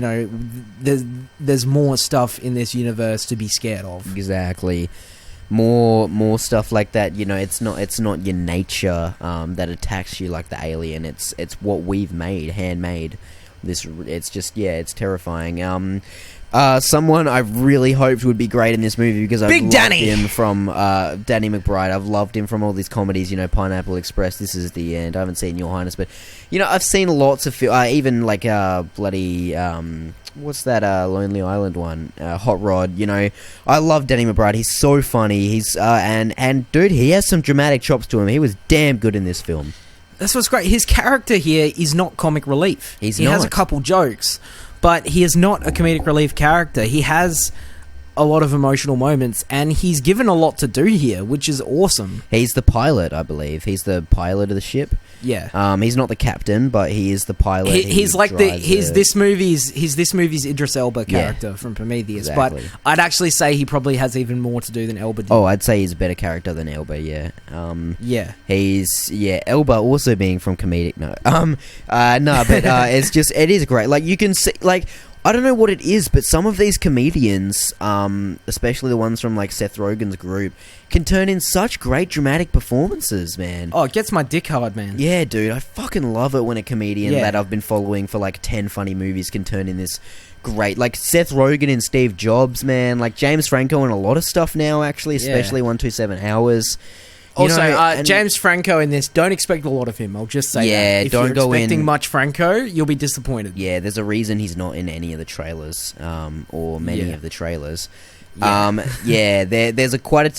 there's more stuff in this universe to be scared of. Exactly. More stuff like that. It's not your nature that attacks you like the alien. It's what we've made, handmade. It's terrifying. Someone I really hoped would be great in this movie because I've loved him from Danny McBride. I've loved him from all these comedies, Pineapple Express, This Is the End. I haven't seen Your Highness, but I've seen lots of even like bloody what's that Lonely Island one, Hot Rod. I love Danny McBride. He's so funny. He's and dude, he has some dramatic chops to him. He was damn good in this film. That's what's great. His character here is not comic relief. He has a couple jokes, but he is not a comedic relief character. He has a lot of emotional moments, and he's given a lot to do here, which is awesome. He's the pilot, I believe. He's the pilot of the ship. Yeah. He's not the captain, but he is the pilot. He's this movie's Idris Elba character from Prometheus. Exactly. But I'd actually say he probably has even more to do than Elba did. Oh, I'd say he's a better character than Elba. Yeah. Elba also being from comedic. It is great. Like you can see, like, I don't know what it is, but some of these comedians, especially the ones from like Seth Rogen's group, can turn in such great dramatic performances, man. Oh, it gets my dick hard, man. Yeah, dude, I fucking love it when a comedian that I've been following for like 10 funny movies can turn in this great, like Seth Rogen and Steve Jobs, man. Like James Franco and a lot of stuff now, actually, especially 127 Hours. Also, James Franco in this, don't expect a lot of him. I'll just say that. If you're expecting much Franco, you'll be disappointed. Yeah, there's a reason he's not in any of the trailers, or many of the trailers. There's quite a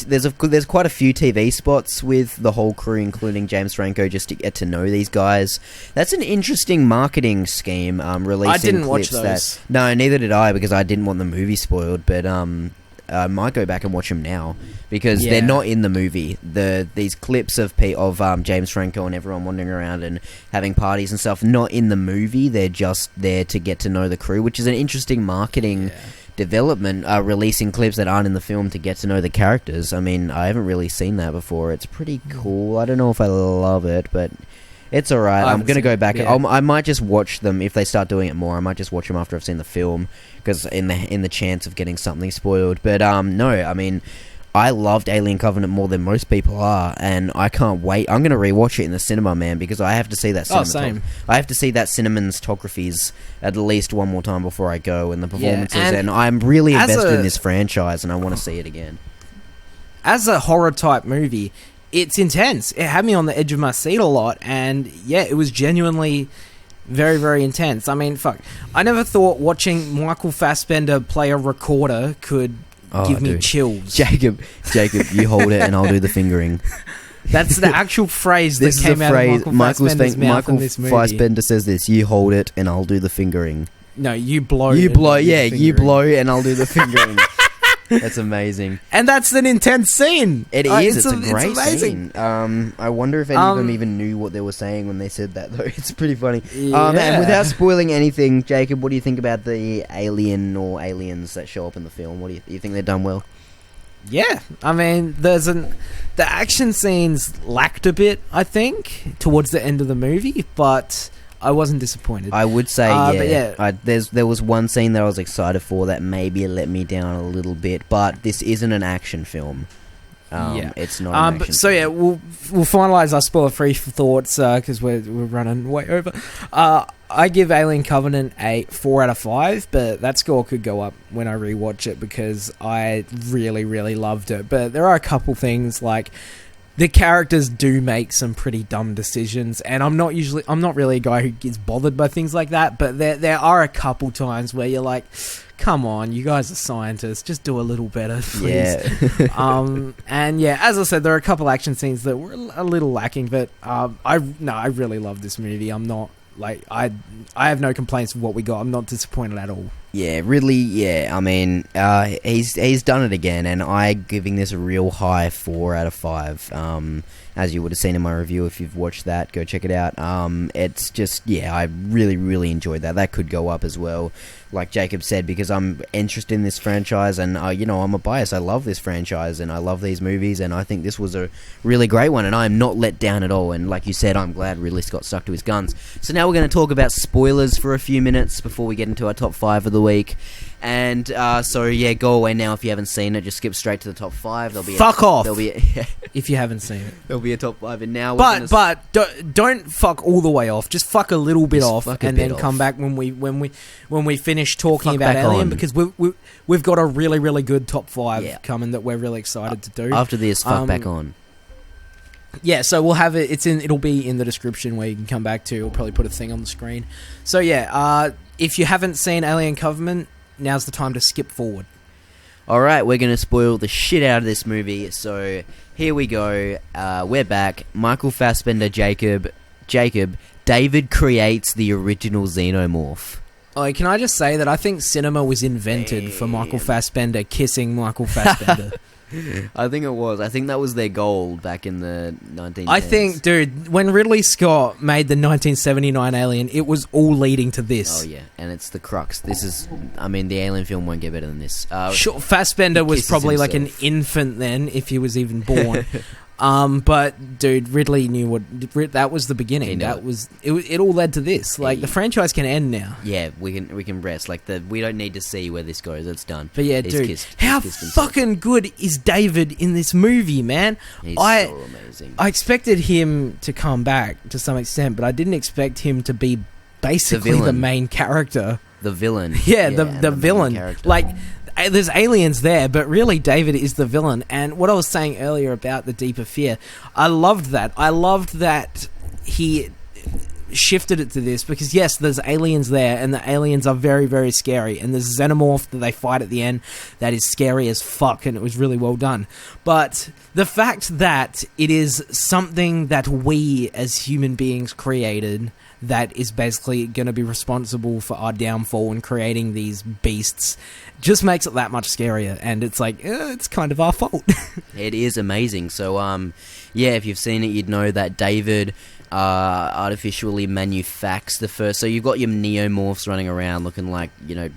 few TV spots with the whole crew, including James Franco, just to get to know these guys. That's an interesting marketing scheme. Releasing I didn't clips watch those. No, neither did I, because I didn't want the movie spoiled. But I might go back and watch them now because they're not in the movie. These clips of James Franco and everyone wandering around and having parties and stuff, not in the movie. They're just there to get to know the crew, which is an interesting marketing development, releasing clips that aren't in the film to get to know the characters. I mean, I haven't really seen that before. It's pretty cool. I don't know if I love it, but it's alright. I'm going to go back. I might just watch them if they start doing it more. I might just watch them after I've seen the film, because in the chance of getting something spoiled. But no, I mean, I loved Alien Covenant more than most people are, and I can't wait. I'm going to rewatch it in the cinema, man, because I have to see that I have to see that cinematographies at least one more time before I go, and the performances, and I'm really invested in this franchise, and I want to see it again. As a horror type movie, it's intense. It had me on the edge of my seat a lot, and yeah, it was genuinely very, very intense. I mean, fuck. I never thought watching Michael Fassbender play a recorder could give me chills. Jacob, you hold it and I'll do the fingering. That's the actual phrase that came out of Michael Fassbender's mouth in this movie. Fassbender says this: you hold it and I'll do the fingering. No, you blow. You blow, you blow and I'll do the fingering. That's amazing. And that's an intense scene. It is. It's a great scene. I wonder if any of them even knew what they were saying when they said that, though. It's pretty funny. And without spoiling anything, Jacob, what do you think about the alien or aliens that show up in the film? What do you think they've done well? Yeah. I mean, the action scenes lacked a bit, I think, towards the end of the movie, but I wasn't disappointed. I would say, there was one scene that I was excited for that maybe let me down a little bit, but this isn't an action film. It's not an action film. Yeah, we'll finalise our spoiler-free thoughts, because we're running way over. I give Alien Covenant a 4 out of 5, but that score could go up when I rewatch it because I really, really loved it. But there are a couple things like the characters do make some pretty dumb decisions, and I'm not really a guy who gets bothered by things like that, but there are a couple times where you're like, come on, you guys are scientists, just do a little better, please. Yeah. And yeah, as I said, there are a couple action scenes that were a little lacking, but I really love this movie. I'm not I have no complaints with what we got. I'm not disappointed at all. Yeah, Ridley, yeah, I mean, he's done it again, and I'm giving this a real high 4 out of 5. As you would have seen in my review, if you've watched that, go check it out. It's just, yeah, I really, really enjoyed that. That could go up as well, like Jacob said, because I'm interested in this franchise, and, I'm a bias. I love this franchise, and I love these movies, and I think this was a really great one, and I am not let down at all, and like you said, I'm glad Ridley Scott stuck to his guns. So now we're going to talk about spoilers for a few minutes before we get into our top 5 of the week. And go away now if you haven't seen it. Just skip straight to the top 5. Fuck off if you haven't seen it. There'll be a top 5, and now. But don't fuck all the way off. Just fuck a little bit off, and then come back when we finish talking about Alien, because we've got a really, really good top 5 coming that we're really excited to do. After this, fuck back on. Yeah, so we'll have it. It'll be in the description where you can come back to. We'll probably put a thing on the screen. So yeah, if you haven't seen Alien Covenant, now's the time to skip forward. Alright, we're going to spoil the shit out of this movie, so here we go. We're back. Michael Fassbender, Jacob, David creates the original xenomorph. Oh, can I just say that I think cinema was invented for Michael Fassbender kissing Michael Fassbender. I think it was. I think that was their goal back in the 1910s. I think, dude, when Ridley Scott made the 1979 Alien, it was all leading to this. Oh, yeah. And it's the crux. This is... I mean, the Alien film won't get better than this. Sure, Fassbender was probably like an infant then, if he was even born. But dude, Ridley knew what that was the beginning. That was it. All led to this. Like the franchise can end now. Yeah, we can rest. Like we don't need to see where this goes. It's done. But yeah, dude, how fucking good is David in this movie, man? He's so amazing. I expected him to come back to some extent, but I didn't expect him to be basically the main character. The villain. Yeah, the villain. Like. There's aliens there, but really David is the villain. And what I was saying earlier about the deeper fear, I loved that. I loved that he shifted it to this, because yes, there's aliens there, and the aliens are very, very scary, and there's a xenomorph that they fight at the end that is scary as fuck, and it was really well done. But the fact that it is something that we as human beings created, that is basically going to be responsible for our downfall and creating these beasts just makes it that much scarier. And it's like, it's kind of our fault. It is amazing. So, yeah, if you've seen it, you'd know that David artificially manufactures the first. So you've got your neomorphs running around looking like,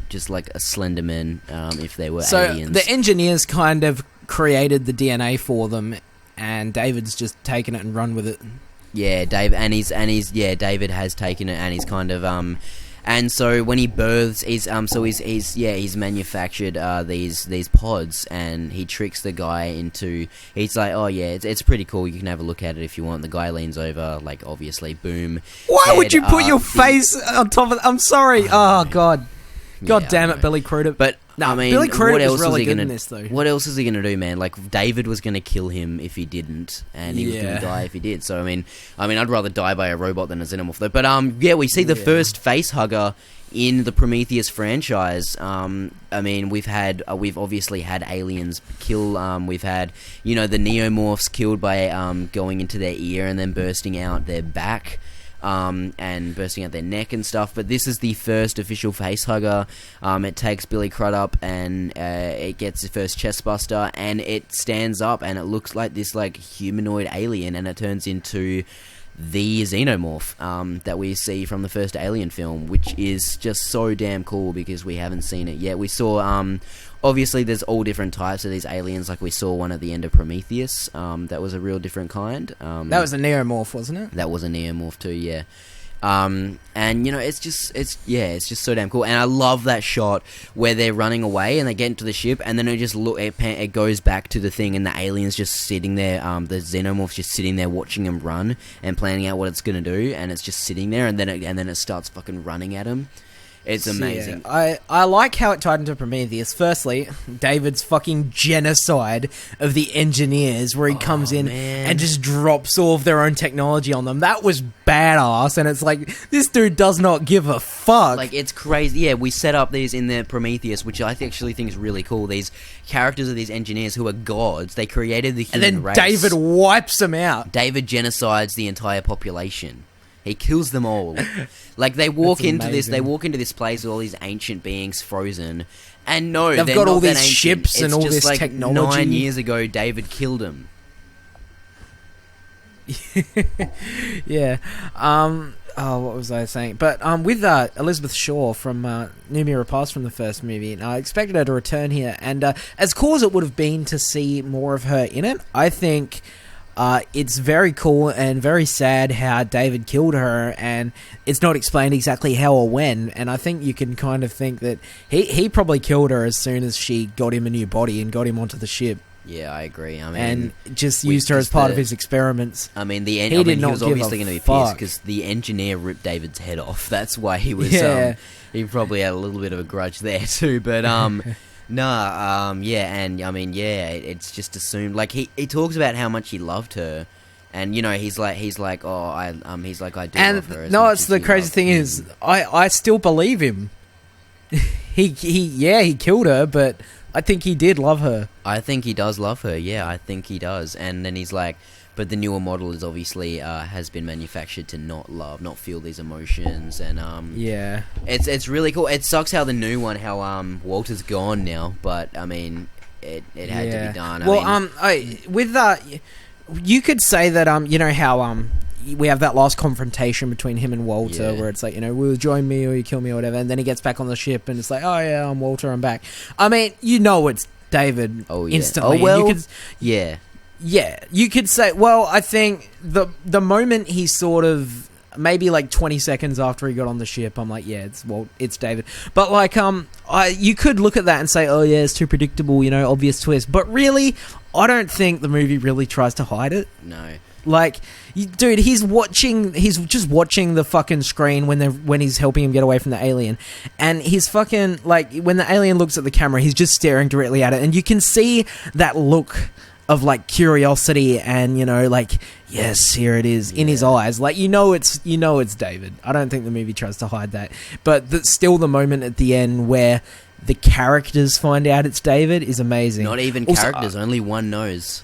just like a Slenderman, if they were aliens. So the engineers kind of created the DNA for them, and David's just taken it and run with it. Yeah, David has taken it, and he's kind of and so when he births, he's manufactured these pods, and he tricks the guy into. He's like, oh yeah, it's pretty cool. You can have a look at it if you want. The guy leans over, like obviously, boom. Why would you put your face on top of? I'm sorry. Oh god. God damn it, Billy Crudup. But I mean, Billy Crudup was really good in this, though. What else is he gonna do, man? Like David was gonna kill him if he didn't, and he was gonna die if he did. So I mean, I'd rather die by a robot than a xenomorph, though. But we see the first face hugger in the Prometheus franchise. I mean, we've obviously had aliens kill. We've had the neomorphs killed by going into their ear and then bursting out their back. And bursting out their neck and stuff, but this is the first official facehugger. It takes Billy Crudup and it gets the first chest buster, and it stands up and it looks like this like humanoid alien, and it turns into the xenomorph that we see from the first Alien film, which is just so damn cool because we haven't seen it yet. We saw obviously there's all different types of these aliens, like we saw one at the end of Prometheus. That was a real different kind. That was a neomorph, wasn't it? That was a neomorph too, yeah. And it's just so damn cool. And I love that shot where they're running away and they get into the ship, and then it goes back to the thing, and the alien's just sitting there. The xenomorph's just sitting there watching him run and planning out what it's gonna do, and it's just sitting there, and then it starts fucking running at him. It's amazing. Yeah, I like how it tied into Prometheus. Firstly, David's fucking genocide of the engineers, where he comes in and just drops all of their own technology on them. That was badass, and it's like, this dude does not give a fuck. Like, it's crazy. Yeah, we set up these in the Prometheus, which I actually think is really cool. These characters of these engineers who are gods, they created the human race. And then David wipes them out. David genocides the entire population. He kills them all. Like, they walk into this place with all these ancient beings frozen, and they've got all these ships and all this technology. 9 years ago, David killed them. Yeah. What was I saying? But with Elizabeth Shaw from Noomi Rapace from the first movie, I expected her to return here, and as cool as it would have been to see more of her in it, I think it's very cool and very sad how David killed her, and it's not explained exactly how or when, and I think you can kind of think that he probably killed her as soon as she got him a new body and got him onto the ship. Yeah, I agree. I mean, and just used her as part of his experiments. I mean, he was obviously going to be pissed because the engineer ripped David's head off. That's why he was. Yeah. He probably had a little bit of a grudge there too, but it's just assumed. Like he talks about how much he loved her, and he's like, I do love her. No, it's the crazy thing is, I still believe him. he killed her, but I think he did love her. I think he does love her. Yeah, I think he does. And then he's like, but the newer model is obviously has been manufactured to not feel these emotions, and yeah, it's really cool. It sucks how the new one, Walter's gone now, but I mean, it had to be done. With that, you could say that how we have that last confrontation between him and Walter, where it's like, will you join me or you kill me or whatever, and then he gets back on the ship and it's like, oh yeah, I'm Walter, I'm back. I mean, it's David instantly. Oh well, Yeah, you could say, well, I think the moment he sort of, maybe like 20 seconds after he got on the ship, I'm like, yeah, it's David. But like, you could look at that and say, oh yeah, it's too predictable, obvious twist. But really, I don't think the movie really tries to hide it. No. Like, dude, he's just watching the fucking screen when he's helping him get away from the alien, and he's fucking, like, when the alien looks at the camera, he's just staring directly at it, and you can see that look of like curiosity and like, yes, here it is in his eyes. Like, it's David. I don't think the movie tries to hide that, but still the moment at the end where the characters find out it's David is amazing. Not even characters, only one knows.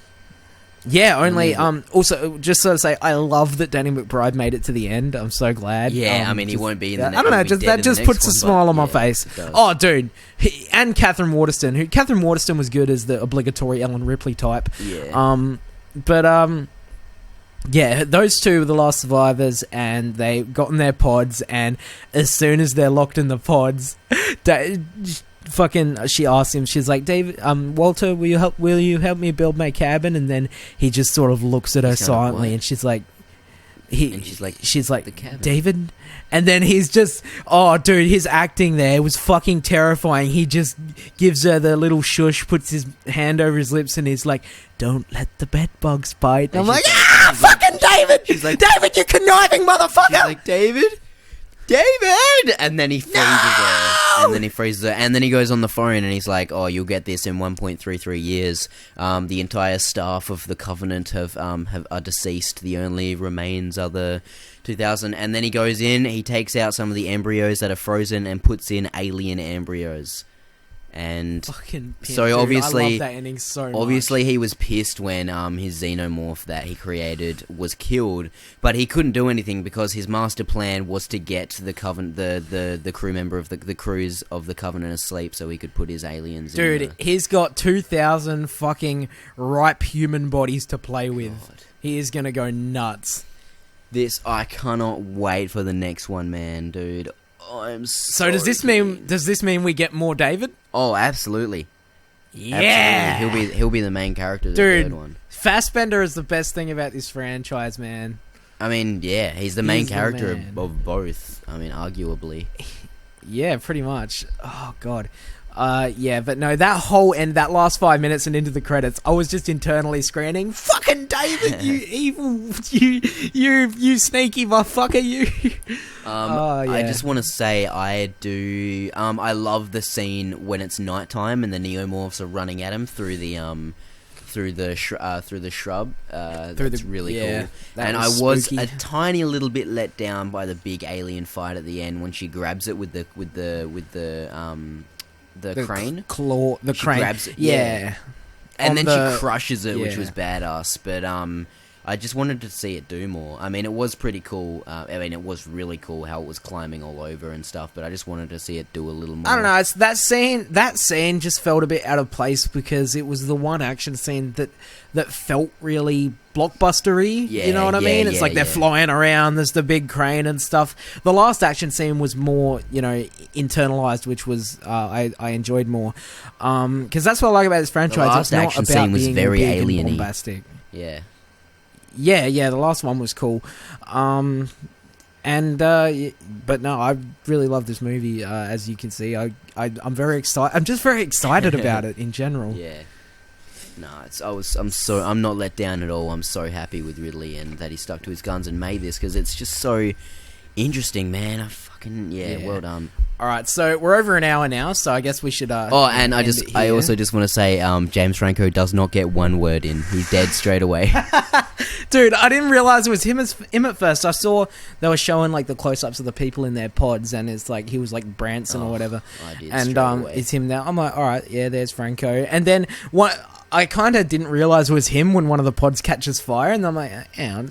Yeah, only also just to say, I love that Danny McBride made it to the end. I'm so glad. Yeah, I mean, he won't be in the next. I don't know, that just puts a smile on my face. Oh, dude, and Catherine Waterston. Catherine Waterston was good as the obligatory Ellen Ripley type. Yeah. Yeah, those two were the last survivors, and they got in their pods, and as soon as they're locked in the pods, she asked him, she's like, David, Walter, will you help me build my cabin? And then he just sort of looks at her silently, and she's like, she's like, the cabin. David? And then he's just, oh, dude, his acting there was fucking terrifying. He just gives her the little shush, puts his hand over his lips, and he's like, don't let the bed bugs bite. And I'm like, fucking David! She's like, David, you conniving motherfucker! She's like, David! And then he freezes her. And then he goes on the phone and he's like, oh, you'll get this in 1.33 years. The entire staff of the Covenant are deceased. The only remains are the 2000. And then he goes in, he takes out some of the embryos that are frozen and puts in alien embryos. And so obviously, I love that ending so much. Obviously, he was pissed when his xenomorph that he created was killed, but he couldn't do anything because his master plan was to get the Covenant, the crew member of the crews of the Covenant asleep, so he could put his aliens. Dude, he's got 2,000 fucking ripe human bodies to play with. God. He is gonna go nuts. I cannot wait for the next one, man, dude. So does this mean we get more David? Oh, absolutely. Yeah, absolutely. He'll be the main character of the third one. Fassbender is the best thing about this franchise, man. I mean, yeah, he's the main character of both. I mean, arguably. Yeah, pretty much. Oh god. Yeah, but no, that whole end, that last 5 minutes and into the credits, I was just internally screaming, "Fucking David, you evil, you sneaky motherfucker, you!" Yeah. I just want to say I love the scene when it's nighttime and the neomorphs are running at him through the shrub. That's really cool. And I was spooky. A tiny little bit let down by the big alien fight at the end when she grabs it with the crane. The crane. Grabs it, yeah. And then she crushes it, which was badass. But I just wanted to see it do more. I mean, it was pretty cool. It was really cool how it was climbing all over and stuff. But I just wanted to see it do a little more. I don't know. It's that scene just felt a bit out of place because it was the one action scene that felt really blockbustery. You know what I mean? It's like they're flying around. There's the big crane and stuff. The last action scene was more, internalized, which was I enjoyed more. Because that's what I like about this franchise. The last action scene was very alien-y. Bombastic. Yeah. Yeah, the last one was cool. But no, I really love this movie. As you can see, I'm very excited. I'm just very excited about it in general. Yeah. No, I'm not let down at all. I'm so happy with Ridley and that he stuck to his guns and made this because it's just so interesting, man. Well done. All right, so we're over an hour now, so I guess we should. I also just want to say, James Franco does not get one word in. He's dead straight away. Dude, I didn't realize it was him at first. I saw they were showing like the close-ups of the people in their pods, and it's like he was like Branson or whatever. I did and it's him now. I'm like, all right, yeah, there's Franco. And then what? I kind of didn't realize it was him when one of the pods catches fire, and I'm like, and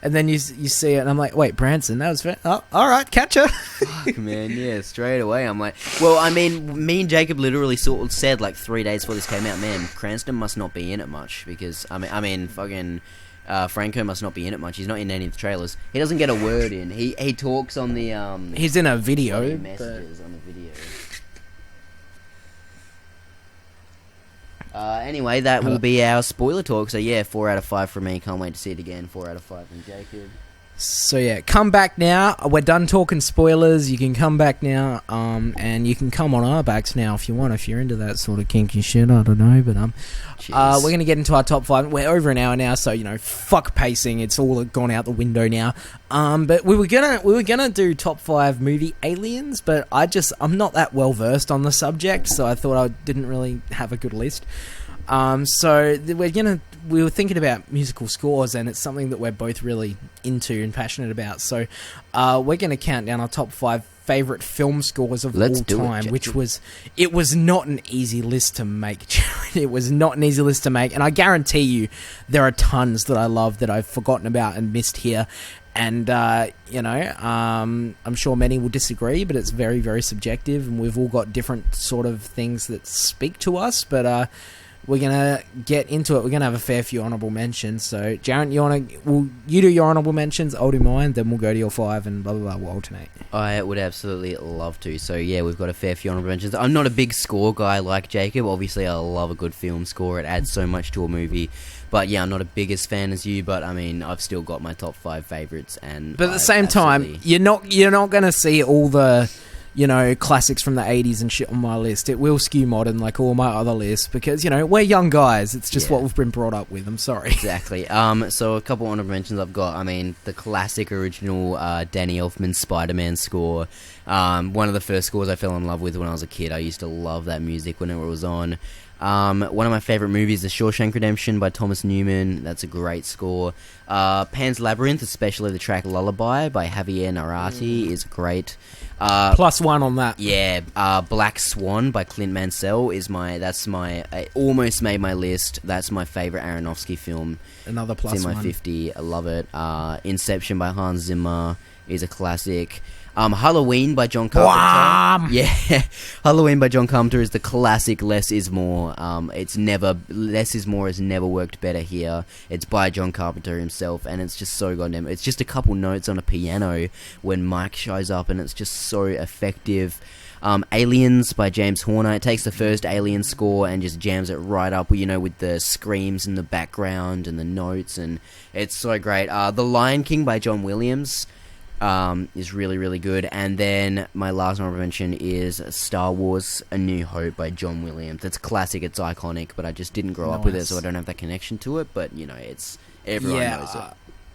then you see it, and I'm like, wait, Branson, that was fair. Oh, all right, catcher. Fuck, man, yeah, straight away. I'm like, well, I mean, me and Jacob literally said like 3 days before this came out, man, Cranston must not be in it much because I mean, fucking. Franco must not be in it much. He's not in any of the trailers. He doesn't get a word in. He talks on the He's in a video. Messages on the video. Anyway, that will be our spoiler talk. So yeah, 4 out of 5 from me. Can't wait to see it again. 4 out of 5 from Jacob. So yeah, come back now. We're done talking spoilers. You can come back now, and you can come on our backs now if you want. If you're into that sort of kinky shit, I don't know, but we're gonna get into our top 5. We're over an hour now, so fuck pacing. It's all gone out the window now. But we were gonna do top 5 movie aliens, but I'm not that well versed on the subject, so I thought I didn't really have a good list. So we were thinking about musical scores, and it's something that we're both really into and passionate about. So we're going to count down our top 5 favorite film scores of all time, which was not an easy list to make. It was not an easy list to make, and I guarantee you there are tons that I love that I've forgotten about and missed here. And I'm sure many will disagree, but it's very, very subjective, and we've all got different sort of things that speak to us. But we're gonna get into it. We're gonna have a fair few honourable mentions. So, Jarrett, you do your honourable mentions, I'll do mine, then we'll go to your 5, and blah blah blah. We'll alternate. I would absolutely love to. So yeah, we've got a fair few honourable mentions. I'm not a big score guy like Jacob. Obviously, I love a good film score. It adds so much to a movie. But yeah, I'm not a biggest fan as you. But I mean, I've still got my top 5 favourites. But at the same time, you're not gonna see all the classics from the 80s and shit on my list. It will skew modern like all my other lists because, we're young guys. It's just what we've been brought up with. I'm sorry. Exactly. So a couple honorable mentions I've got. I mean, the classic original Danny Elfman Spider-Man score. One of the first scores I fell in love with when I was a kid. I used to love that music whenever it was on. One of my favourite movies is Shawshank Redemption by Thomas Newman. That's a great score. Pan's Labyrinth, especially the track Lullaby by Javier Narati, is great. +1 on that. Yeah. Black Swan by Clint Mansell I almost made my list. That's my favourite Aronofsky film. Another +1. It's in my 50. I love it. Inception by Hans Zimmer is a classic. Halloween by John Carpenter. Yeah, Halloween by John Carpenter is the classic. Less is more. Less is more has never worked better here. It's by John Carpenter himself, and it's just so goddamn. It's just a couple notes on a piano when Mike shows up, and it's just so effective. Aliens by James Horner. It takes the first Alien score and just jams it right up, with the screams in the background and the notes, and it's so great. The Lion King by John Williams. Is really, really good. And then my last honorable mention is Star Wars A New Hope by John Williams. It's classic, it's iconic, but I just didn't grow up with it, so I don't have that connection to it. But, it's everyone knows it.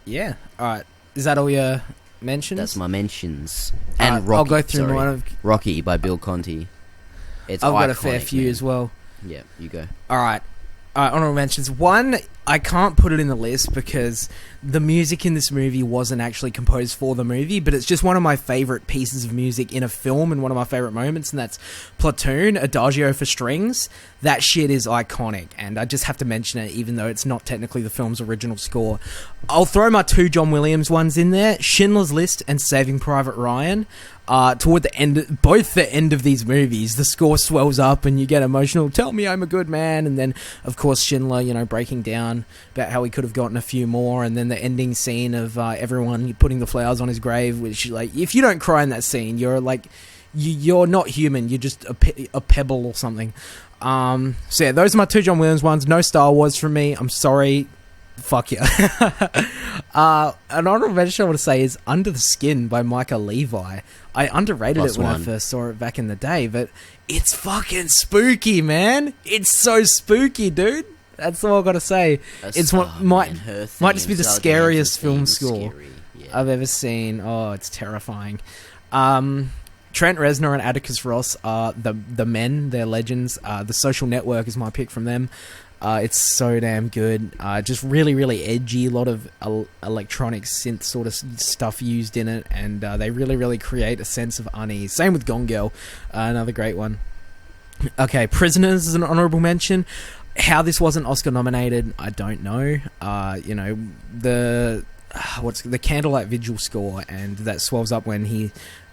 Yeah, alright. Is that all your mentions? That's my mentions. And Rocky, I'll go through one of... Rocky by Bill Conti. I've got a fair few as well. Yeah, you go. Alright. Honorable mentions. One, I can't put it in the list because the music in this movie wasn't actually composed for the movie, but it's just one of my favourite pieces of music in a film and one of my favourite moments, and that's Platoon, Adagio for Strings. That shit is iconic, and I just have to mention it even though it's not technically the film's original score. I'll throw my 2 John Williams ones in there, Schindler's List and Saving Private Ryan. Toward the end, both the end of these movies, the score swells up and you get emotional. Tell me I'm a good man, and then of course Schindler, breaking down about how he could have gotten a few more, and then the ending scene of everyone putting the flowers on his grave. Which, if you don't cry in that scene, you're you're not human. You're just a pebble or something. So yeah, those are my 2 John Williams ones. No Star Wars from me. I'm sorry. Fuck yeah. An honorable mention I want to say is Under the Skin by Micah Levi. I underrated it when I first saw it back in the day, but it's fucking spooky, man. It's so spooky, dude. That's all I've got to say. It's might just be the scariest film score I've ever seen. Oh, it's terrifying. Trent Reznor and Atticus Ross are the men. They're legends. The Social Network is my pick from them. It's so damn good. Just really, really edgy. A lot of electronic synth sort of stuff used in it, and they really, really create a sense of unease. Same with Gone Girl, another great one. Okay, Prisoners is an honorable mention. How this wasn't Oscar nominated, I don't know. The Candlelight Vigil score, and that swells up when he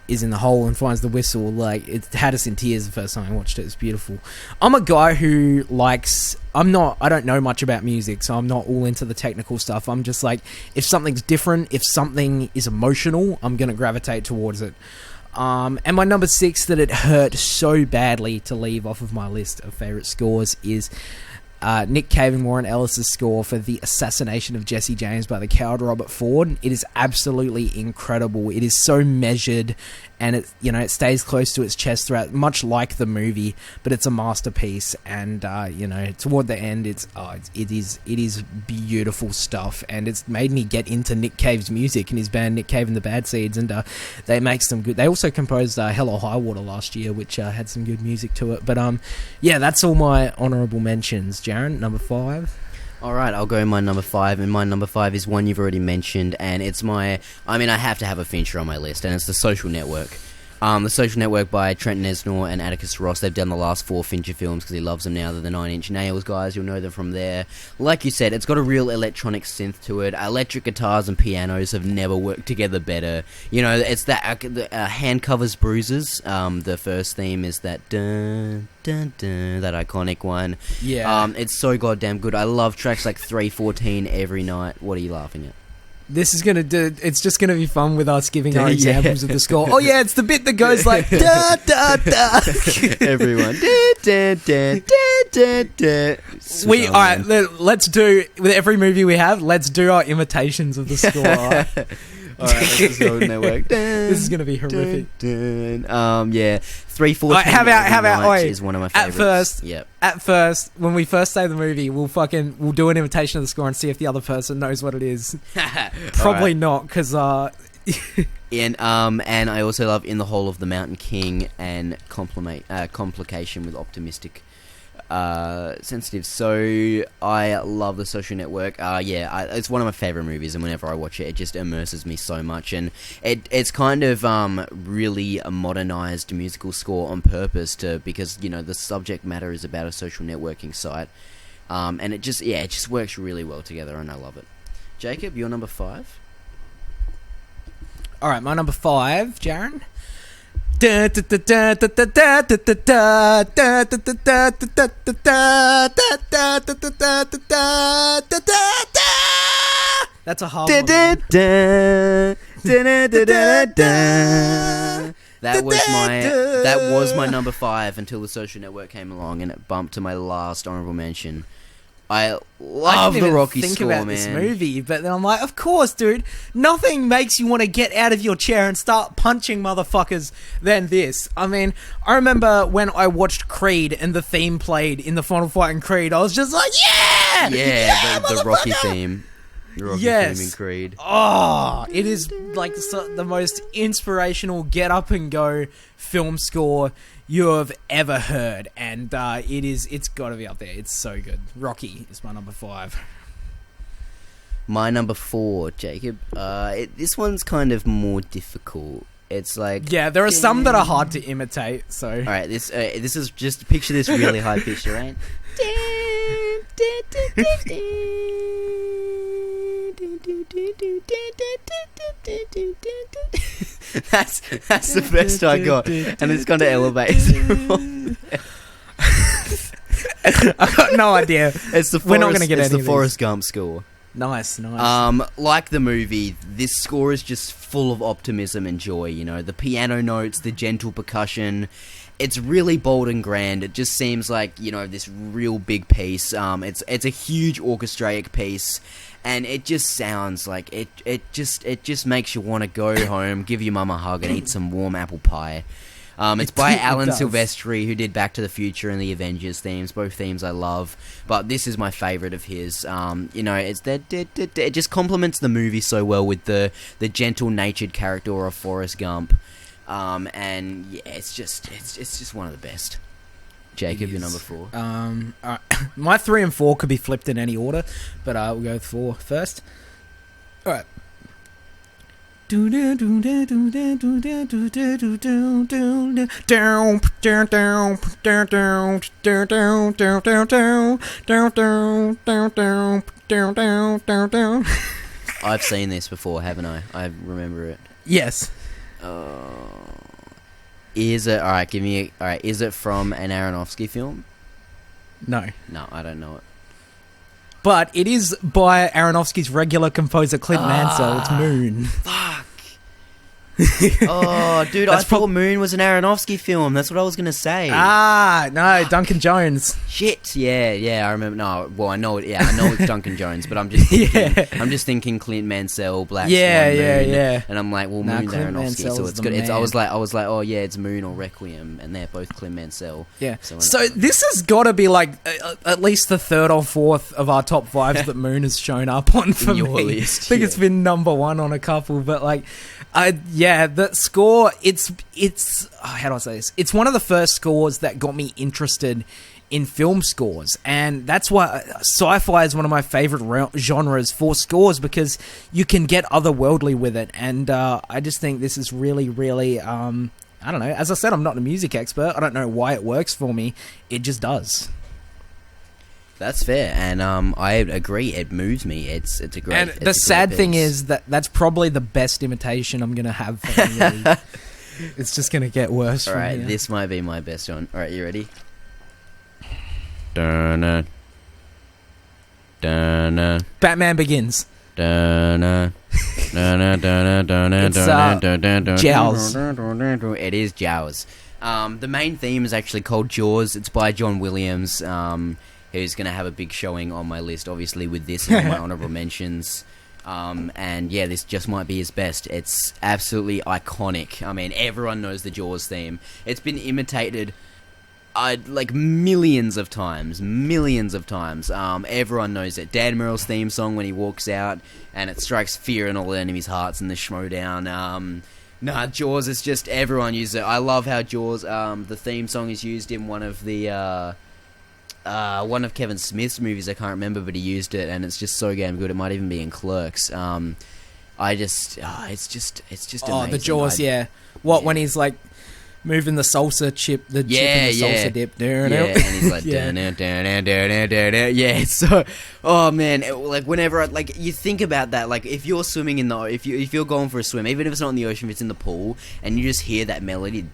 is in the hole and finds the whistle. It had us in tears the first time I watched it. It's beautiful. I'm a guy who I don't know much about music, so I'm not all into the technical stuff. I'm just if something's different, if something is emotional, I'm going to gravitate towards it. And my number 6 that it hurt so badly to leave off of my list of favourite scores is Nick Cave and Warren Ellis' score for The Assassination of Jesse James by the coward Robert Ford. It is absolutely incredible. It is so measured, and it stays close to its chest throughout, much like the movie, but it's a masterpiece. And toward the end, it is beautiful stuff, and it's made me get into Nick Cave's music and his band Nick Cave and the Bad Seeds, and they make some good. They also composed Hell or High Water last year, which had some good music to it. But yeah, that's all my honourable mentions. Jaren, number 5. Alright, I'll go my number 5, and my number 5 is one you've already mentioned, and it's I have to have a Fincher on my list, and it's The Social Network. The Social Network by Trent Reznor and Atticus Ross. They've done the last 4 Fincher films because he loves them now. They're the 9 Inch Nails guys. You'll know them from there. Like you said, it's got a real electronic synth to it. Electric guitars and pianos have never worked together better. You know, it's that Hand Covers Bruises. The first theme is that dun, dun, dun, that iconic one. Yeah. It's so goddamn good. I love tracks like 314 Every Night. What are you laughing at? This is it's just gonna be fun with us giving our examples of the score. Oh yeah, it's the bit that goes like da da da. Everyone. Da, da, da, da, da, da. Alright, let's do with every movie we have, let's do our imitations of the score. Alright, let's go with Network. This is gonna be horrific. Yeah. 314 how about is one of my favorites. At first, when we first say the movie, we'll do an imitation of the score and see if the other person knows what it is. Probably not, because and I also love In the Hole of the Mountain King and Complication with Optimistic Sensitive. So I love The Social Network. It's one of my favorite movies, and whenever I watch it, it just immerses me so much. And it's kind of really a modernized musical score on purpose because you know the subject matter is about a social networking site, and it just works really well together, and I love it. Jacob, your number 5. All right, my number 5, Jaren. That's a hard one. That was my number 5 until The Social Network came along and it bumped to my last honorable mention. I love the Rocky score, man. This movie, but then I'm like, of course, dude. Nothing makes you want to get out of your chair and start punching motherfuckers than this. I mean, I remember when I watched Creed and the theme played in the final fight in Creed, I was just like, yeah, the Rocky theme. The Rocky theme in Creed. Oh, it is like the most inspirational get up and go film score you have ever heard, and it's got to be up there. It's so good. Rocky is my number 5. My number 4, Jacob. This one's kind of more difficult. It's like there are some that are hard to imitate. So all right, this is just picture this really high pitch, right? That's the best I got, and it's going to elevate. I got no idea. We're not going to get it's any the Forrest Gump score. Nice. Like the movie, this score is just full of optimism and joy. You know, the piano notes, the gentle percussion. It's really bold and grand. It just seems like, you know, this real big piece. It's a huge orchestraic piece, and it just sounds like it just makes you want to go home, give your mum a hug, and eat some warm apple pie. It's by Alan Silvestri, who did Back to the Future and the Avengers themes. Both themes I love, but this is my favourite of his. You know, it's it just complements the movie so well with the gentle-natured character of Forrest Gump. And yeah, it's just one of the best. Jacob, your number 4. All right. My 3 and 4 could be flipped in any order, but we'll go with 4 first. All right. I've seen this before, haven't I? I remember it. Yes. Is it alright? Is it from an Aronofsky film? No, I don't know it. But it is by Aronofsky's regular composer Clint Mansell. It's Moon. Fuck. Oh, dude, I thought Moon was an Aronofsky film. That's what I was going to say. No, Duncan Jones. Shit. Yeah, I remember. No, well, I know it. Yeah, I know it's Duncan Jones, but I'm just thinking, I'm just thinking Clint Mansell, Black Swan, Moon, and I'm like, well, Moon's Clint Aronofsky, Mansell's so it's good. man. I was like, oh yeah, it's Moon or Requiem, and they're both Clint Mansell. Yeah. So this has got to be like at least the 3rd or 4th of our top 5s that Moon has shown up on for me. List, I think it's been number 1 on a couple, but like, the score, it's how do I say this? It's one of the first scores that got me interested in film scores, and that's why sci-fi is one of my favorite genres for scores, because you can get otherworldly with it, and I just think this is really, really I don't know. As I said, I'm not a music expert. I don't know why it works for me. It just does. That's fair, and I agree. It moves me. It's a great. And the sad thing is that's probably the best imitation I'm gonna have for any league. It's just gonna get worse. All from right, here. this might be my best one. All right, you ready? Dun dun. Batman Begins. It's Jaws. It is Jaws. The main theme is actually called Jaws. It's by John Williams, who's going to have a big showing on my list, obviously, with this and my honorable mentions. And yeah, this just might be his best. It's absolutely iconic. I mean, everyone knows the Jaws theme. It's been imitated like millions of times. Everyone knows it. Dan Merrill's theme song when he walks out and it strikes fear in all the enemies' hearts in the Schmodown. Jaws is just, everyone uses it. I love how Jaws, the theme song is used in one of the one of Kevin Smith's movies. I can't remember, but he used it and it's just so damn good. It might even be in Clerks. It's just amazing. The Jaws, when he's like moving the salsa chip, the chip and the salsa dip. And he's like, it's so, oh man, like whenever you think about that, like if you're swimming in the, if you're going for a swim, even if it's not in the ocean, if it's in the pool, and you just hear that melody,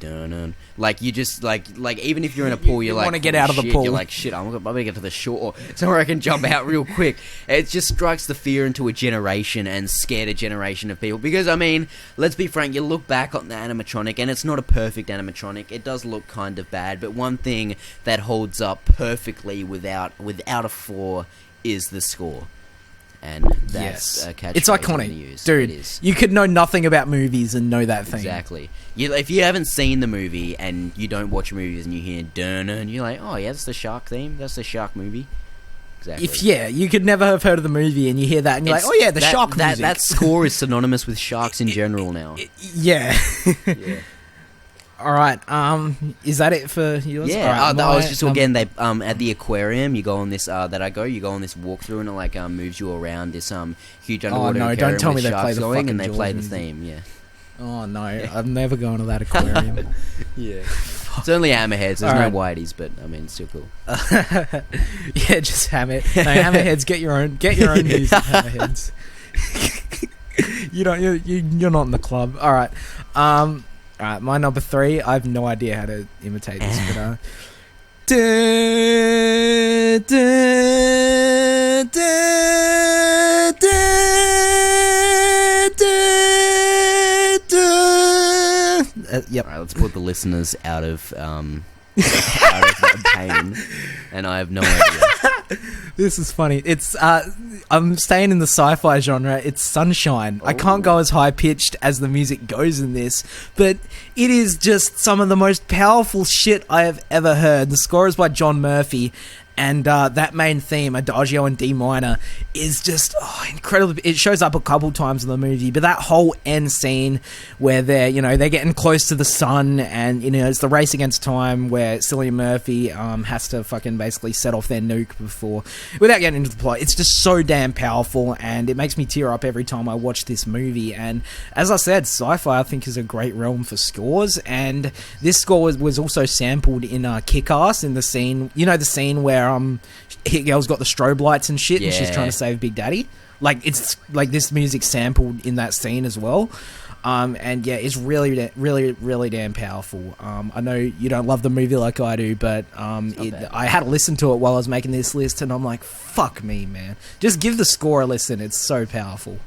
like you just like even if you're in a pool, you're like, want to get out of the pool. You're like, shit, I'm gonna get to the shore somewhere I can jump out real quick. It just strikes the fear into a generation and scared a generation of people. Because I mean, let's be frank, you look back on the animatronic, and it's not a perfect animatronic. It does look kind of bad, but one thing that holds up perfectly without a flaw is the score. And that's a catchphrase. It's iconic, dude. It is. You could know nothing about movies and know that thing. Exactly. If you haven't seen the movie and you don't watch movies and you hear "dun" and you're like, oh yeah, that's the shark theme. That's the shark movie. Exactly. You could never have heard of the movie and you hear that and you're like, oh yeah, the shark music. That score is synonymous with sharks in general now. Yeah. All right. Is that it for yours? Yeah. Right, I was just again. They at the aquarium. You go on this. You go on this walkthrough and it like moves you around this huge underwater aquarium. Don't tell me with they sharks play the going fucking and they Jaws play the music. theme. Yeah. Oh no, I'm never going to that aquarium. Yeah. It's only hammerheads. There's no whiteys, but I mean, it's still cool. Yeah, just hammer. No, hammerheads. Get your own music, hammerheads. You're not in the club. All right. Alright, my number 3, I have no idea how to imitate this, but yep. Alright, let's put the listeners out of that pain, and I have no idea. This is funny. It's I'm staying in the sci-fi genre. It's Sunshine. I can't go as high pitched as the music goes in this, but it is just some of the most powerful shit I have ever heard. The score is by John Murphy, and that main theme, Adagio in D minor, is just incredible. It shows up a couple times in the movie, but that whole end scene where they're getting close to the sun, and it's the race against time where Cillian Murphy has to fucking basically set off their nuke without getting into the plot. It's just so damn powerful, and it makes me tear up every time I watch this movie. And as I said, sci-fi I think is a great realm for scores, and this score was also sampled in Kick-Ass, in the scene, the scene where Hit Girl's got the strobe lights and shit, and she's trying to save Big Daddy. Like, it's like this music sampled in that scene as well. And yeah, it's really, really, really damn powerful. I know you don't love the movie like I do, but I had to listen to it while I was making this list, and I'm like, fuck me, man. Just give the score a listen. It's so powerful.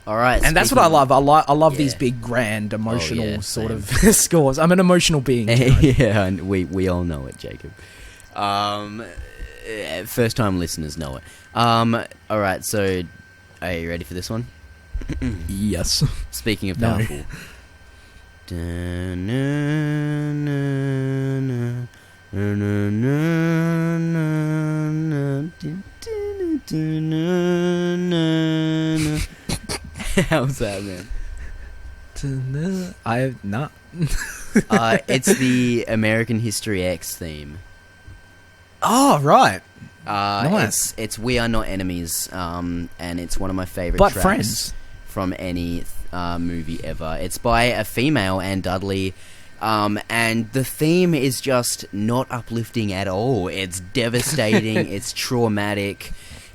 All right, and that's what I love. I love these big, grand, emotional sort of scores. I'm an emotional being. Yeah, and we all know it, Jacob. First time listeners know it. Alright, so are you ready for this one? Yes. Speaking of powerful. How's that, man? I have not. It's the American History X theme. Oh, right. Nice. It's We Are Not Enemies, and it's one of my favorite but tracks. Friends. from any movie ever. It's by a female, Anne Dudley, and the theme is just not uplifting at all. It's devastating. It's traumatic.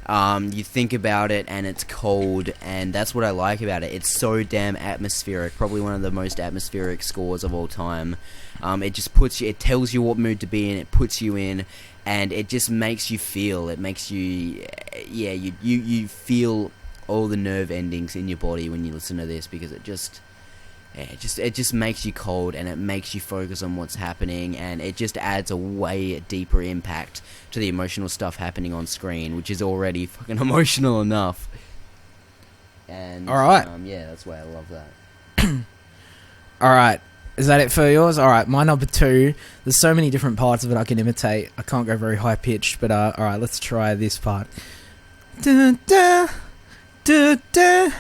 You think about it and it's cold, and that's what I like about it. It's so damn atmospheric. Probably one of the most atmospheric scores of all time. It just puts you, it tells you what mood to be in, it puts you in, and it just makes you feel. It makes you, you feel all the nerve endings in your body when you listen to this, because it just makes you cold, and it makes you focus on what's happening, and it just adds a way deeper impact to the emotional stuff happening on screen, which is already fucking emotional enough. And all right, that's why I love that. All right, is that it for yours? All right, my number 2. There's so many different parts of it I can imitate. I can't go very high pitched, but all right, let's try this part. Da da da da.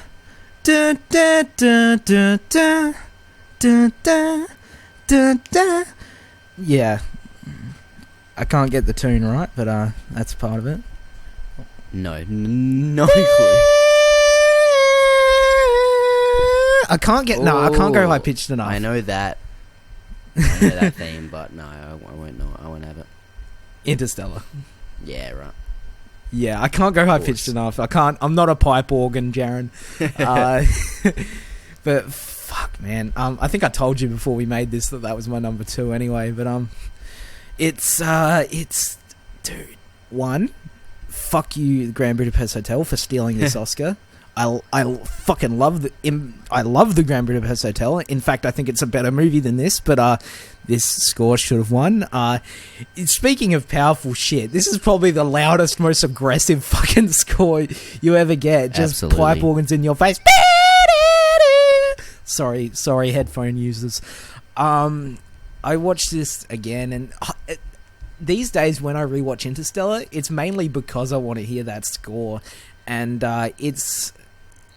Da, da, da, da, da, da, da, da, da. Yeah, I can't get the tune right, but that's part of it. No clue. I can't get I can't go high pitched enough. I know that theme, but no, I won't have it. Interstellar. Yeah, right. Yeah, I can't go high pitched enough. I'm not a pipe organ, Jaren. But fuck, man. I think I told you before we made this that was my number 2 anyway. But it's dude. 1, fuck you, Grand Budapest Hotel, for stealing this Oscar. I fucking love the Grand Budapest Hotel. In fact, I think it's a better movie than this, but this score should have won. Speaking of powerful shit, this is probably the loudest, most aggressive fucking score you ever get. Just absolutely. Pipe organs in your face. Sorry, headphone users. I watched this again, and these days when I rewatch Interstellar, it's mainly because I want to hear that score, and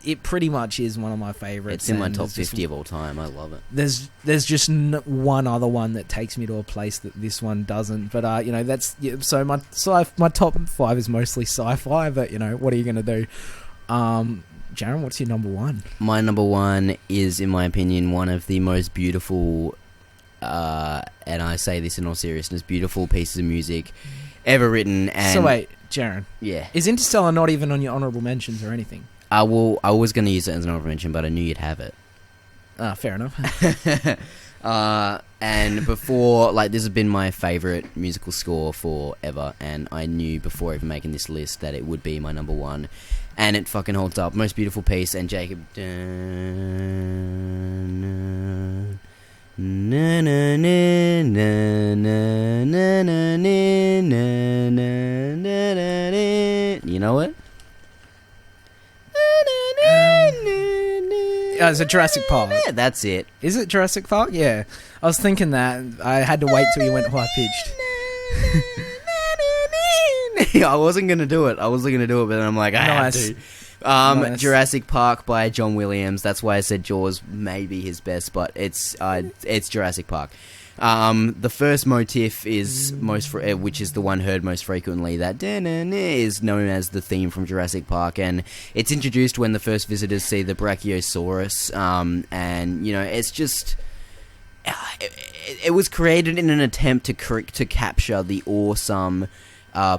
it pretty much is one of my favorites. It's in my top 50 of all time. I love it. There's just one other one that takes me to a place that this one doesn't. But that's so my top 5 is mostly sci-fi. But what are you gonna do? Jaren, what's your number 1? My number 1 is, in my opinion, one of the most beautiful, and I say this in all seriousness, beautiful pieces of music ever written. And so wait, Jaren. Yeah. Is Interstellar not even on your honourable mentions or anything? I was going to use it as an honorable mention, but I knew you'd have it. Fair enough. And before, this has been my favourite musical score forever, and I knew before even making this list that it would be my number 1, and it fucking holds up. Most beautiful piece, and Jacob... You know it? It's a Jurassic Park. Yeah, that's it. Is it Jurassic Park? Yeah. I was thinking that. I had to wait till you went high-pitched. I wasn't going to do it, but then I'm like, I have to. Nice. Jurassic Park by John Williams. That's why I said Jaws may be his best, but it's Jurassic Park. The first motif is which is the one heard most frequently, that is known as the theme from Jurassic Park, and it's introduced when the first visitors see the Brachiosaurus, and it's just it was created in an attempt to capture the awesome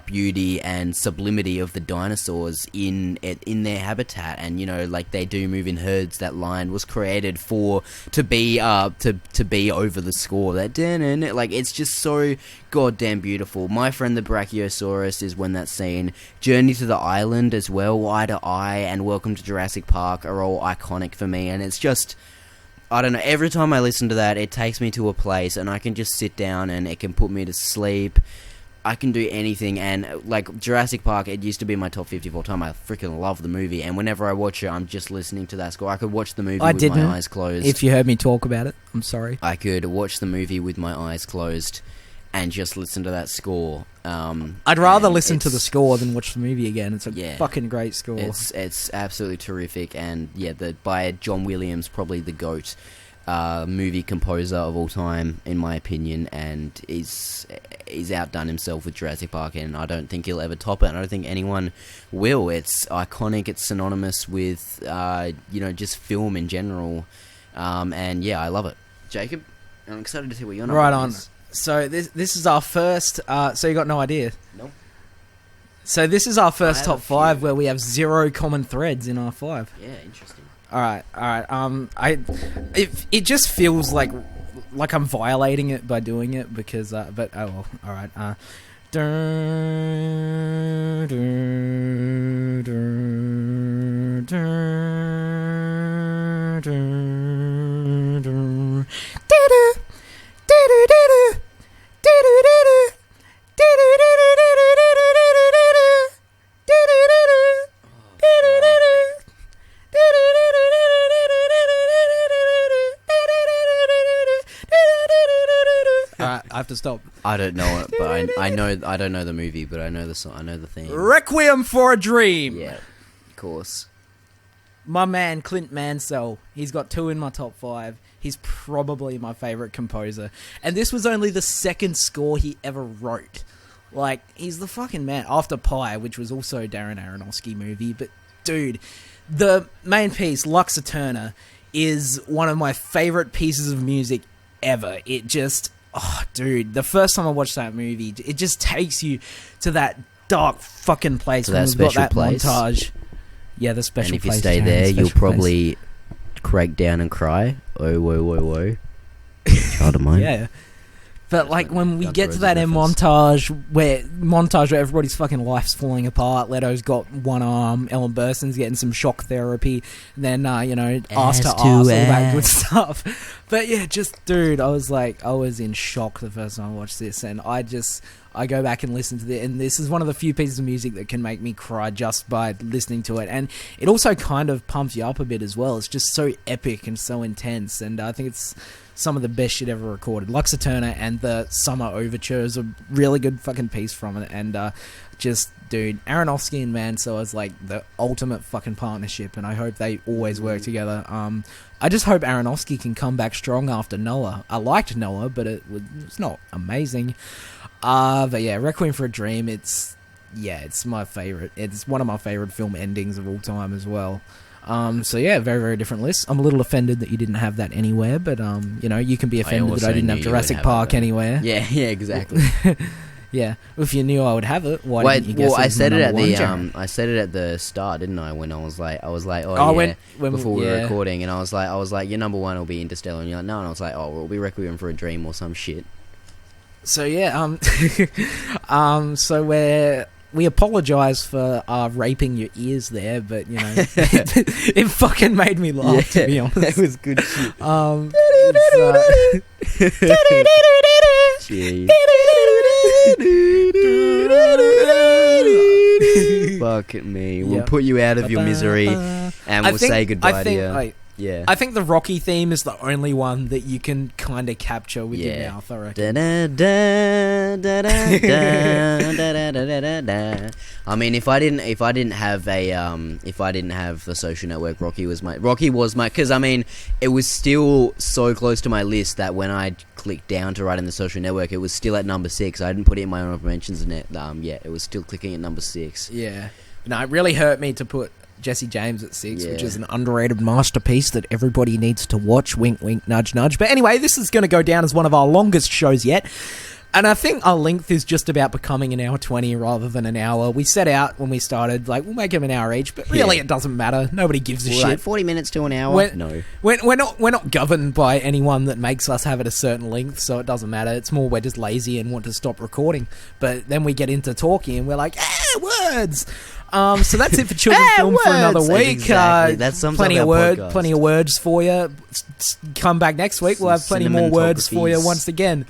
beauty and sublimity of the dinosaurs in their habitat, and they do move in herds. That line was created to be over the score. That it's just so goddamn beautiful. My Friend the Brachiosaurus is when that scene. Journey to the Island as well, Eye to Eye, and Welcome to Jurassic Park are all iconic for me, and it's just, I don't know, every time I listen to that, it takes me to a place, and I can just sit down and it can put me to sleep. I can do anything, and Jurassic Park, it used to be my top 50 of all time. I freaking love the movie, and whenever I watch it, I'm just listening to that score. I could watch the movie with my eyes closed. If you heard me talk about it, I'm sorry. I could watch the movie with my eyes closed and just listen to that score. I'd rather listen to the score than watch the movie again. It's a fucking great score. It's absolutely terrific, and by John Williams, probably the GOAT. movie composer of all time, in my opinion, and he's outdone himself with Jurassic Park, and I don't think he'll ever top it, and I don't think anyone will. It's iconic, it's synonymous with, just film in general, and yeah, I love it. Jacob, I'm excited to see what you're on. Right on. So this is our first, so you got no idea? Nope. So this is our first top 5 where we have 0 common threads in our 5. Yeah, interesting. All right. It just feels like I'm violating it by doing it because, but oh well. All right. I have to stop. I don't know it, but I don't know the movie, but I know the song. I know the theme. Requiem for a Dream. Yeah, of course. My man Clint Mansell. He's got 2 in my top 5. He's probably my favorite composer, and this was only the second score he ever wrote. Like, he's the fucking man. After Pi, which was also a Darren Aronofsky movie, but dude, the main piece, Lux Eterna, is one of my favorite pieces of music ever. It just, oh, dude, the first time I watched that movie, it just takes you to that dark fucking place when we've got that montage. Yeah, the special place. And if you stay there, you'll probably crack down and cry. Oh, whoa, whoa, whoa. Child of mine. Yeah. But like when we get to that end montage where everybody's fucking life's falling apart, Leto's got one arm, Ellen Burstyn's getting some shock therapy, then ass to ass, all that good stuff. But yeah, just dude, I was in shock the first time I watched this, and I go back and listen to it, and this is one of the few pieces of music that can make me cry just by listening to it, and it also kind of pumps you up a bit as well. It's just so epic and so intense, and I think it's some of the best shit ever recorded. Lux Eterna and the Summer Overture is a really good fucking piece from it, and dude, Aronofsky and Mansell is like the ultimate fucking partnership, and I hope they always work together. I just hope Aronofsky can come back strong after Noah. I liked Noah, but it's not amazing. But yeah, Requiem for a Dream, it's my favorite. It's one of my favorite film endings of all time as well. So yeah, very, very different list. I'm a little offended that you didn't have that anywhere, but you can be offended that I didn't have Jurassic Park anywhere. Yeah, exactly. Yeah, if you knew I would have it, why didn't you guess? Well, I said it at the start, didn't I? When I was like, before we were recording, and I was like, your number 1 will be Interstellar, and you're like, no, and I was like, it'll be Requiem for a Dream or some shit. So yeah, so we apologise for raping your ears there, but it fucking made me laugh, to be honest. That was good shit. Fuck at me. We'll put you out of your misery, and we'll say goodbye to you. Yeah, I think the Rocky theme is the only one that you can kind of capture with your mouth, I reckon. I mean, if I didn't have the Social Network, Rocky was my, because I mean, it was still so close to my list that when I clicked down to write in the Social Network, it was still at number 6. I didn't put it in my honorable mentions yet. It was still clicking at number 6. Yeah, no, it really hurt me to put Jesse James at 6, which is an underrated masterpiece that everybody needs to watch. Wink, wink, nudge, nudge. But anyway, this is going to go down as one of our longest shows yet. And I think our length is just about becoming an hour 20 rather than an hour. We set out when we started, we'll make them an hour each, but really it doesn't matter. Nobody gives a shit. Like 40 minutes to an hour? No. We're not governed by anyone that makes us have it a certain length, so it doesn't matter. It's more we're just lazy and want to stop recording. But then we get into talking and we're like, words! So that's it for Children's Film for another week. Exactly. That sums plenty up of our podcast. Plenty of words for you. Come back next week. We'll have plenty more words for you once again.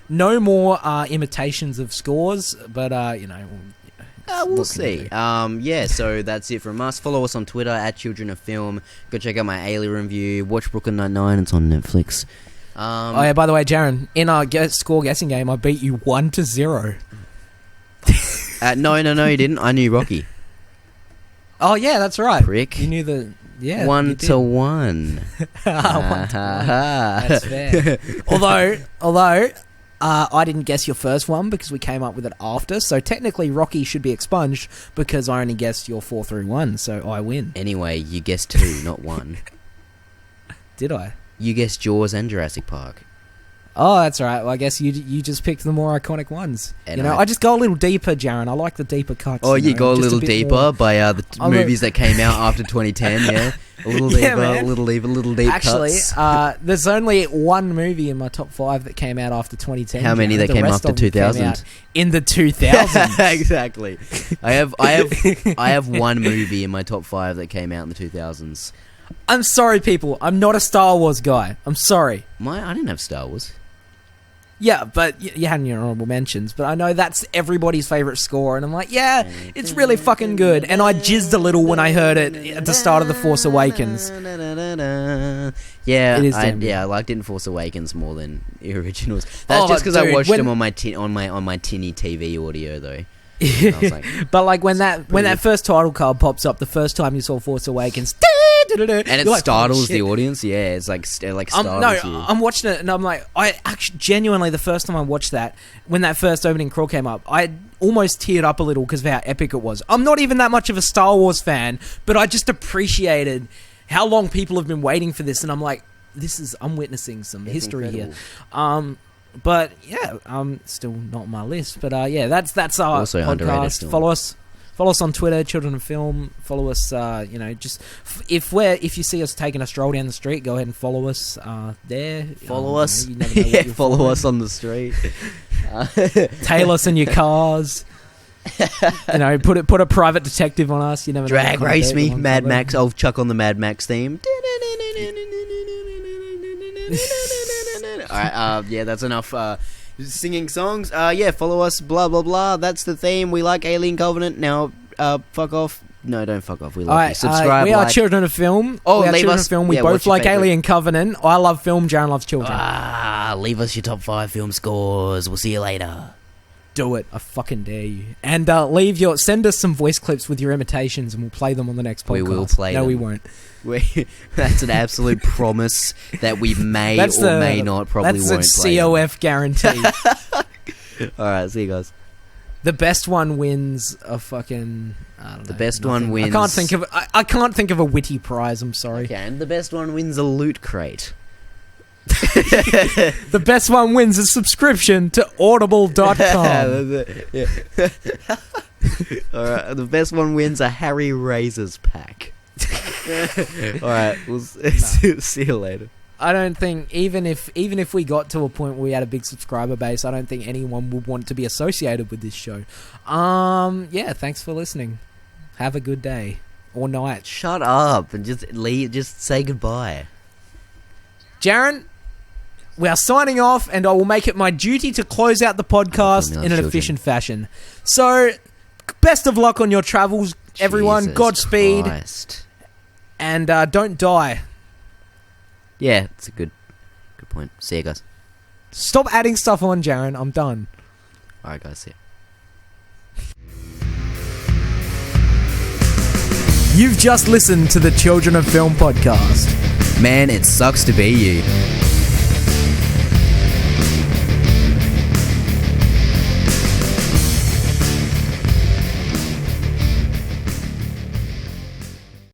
No more imitations of scores, but we'll see. So that's it from us. Follow us on Twitter at Children of Film. Go check out my Alien review. Watch Brooklyn Nine-Nine. It's on Netflix. By the way, Jaron, in our score guessing game, I beat you 1-0. No, you didn't. I knew Rocky. Oh yeah, that's right. Prick. You knew the Yeah, 1-1. 1-1. That's fair. Although I didn't guess your first one because we came up with it after. So technically, Rocky should be expunged because I only guessed your 4 through 1. So I win. Anyway, you guessed 2, not 1. Did I? You guessed Jaws and Jurassic Park. Oh, that's all right. Well, I guess you just picked the more iconic ones. And I just go a little deeper, Jaron. I like the deeper cuts. Oh, you go a just little deeper more. by the movies that came out after 2010, yeah? A little deeper, man. a little deeper, little deep Actually, cuts. there's only one movie in my top 5 that came out after 2010. How many that came after 2000? In the 2000s. Exactly. I have one movie in my top 5 that came out in the 2000s. I'm sorry, people. I'm not a Star Wars guy. I'm sorry. I didn't have Star Wars. Yeah, but you had your honorable mentions. But I know that's everybody's favorite score, and I'm like, yeah, it's really fucking good. And I jizzed a little when I heard it at the start of The Force Awakens. Yeah, it is I liked it in Force Awakens more than the originals. That's just because I watched them on my tinny TV audio though. But like when that first title card pops up, the first time you saw Force Awakens, and it startles the audience. Yeah, it's like startles you. I'm watching it and I'm like, I actually genuinely the first time I watched that, when that first opening crawl came up, I almost teared up a little because of how epic it was. I'm not even that much of a Star Wars fan, but I just appreciated how long people have been waiting for this, and I'm like, I'm witnessing some history incredible. Here. But yeah, still not on my list. But yeah, that's our also podcast. Follow us on Twitter, Children of Film. Follow us. Just if you see us taking a stroll down the street, go ahead and follow us there. Follow us. You never know what you'll follow find. us on the street. Tail us in your cars. Put a private detective on us. You never know. Drag race me, Mad Max. I'll chuck on the Mad Max theme. Alright, yeah, that's enough singing songs. Follow us, blah blah blah. That's the theme. We like Alien Covenant. Now, fuck off. No, don't fuck off. We love you. Subscribe. We are Children of Film. Oh, we are leave Children us. of Film. We Yeah, both what's your like favourite? Alien Covenant. I love film. Jaron loves children. Leave us your top 5 film scores. We'll see you later. Do it. I fucking dare you. And send us some voice clips with your imitations, and we'll play them on the next podcast. We will play them. No, we won't. That's an absolute promise that we may may not probably won't play. That's a COF guarantee. Alright, see you guys. The best one wins a fucking... I don't know. The best one wins... I can't think of a witty prize, I'm sorry. Okay, and the best one wins a loot crate. The best one wins a subscription to audible.com. Yeah. Alright, the best one wins a Harry Razors pack. Alright, we'll see you later. I don't think, even if we got to a point where we had a big subscriber base, I don't think anyone would want to be associated with this show. Yeah, thanks for listening. Have a good day. Or night. Shut up and just leave, just say goodbye. Jaron, we are signing off, and I will make it my duty to close out the podcast in an efficient fashion. So, best of luck on your travels, everyone. Jesus Godspeed. Christ. And don't die. Yeah, it's a good point. See you guys. Stop adding stuff on, Jaron. I'm done. Alright guys, see ya. You've just listened to the Children of Film podcast. Man, it sucks to be you.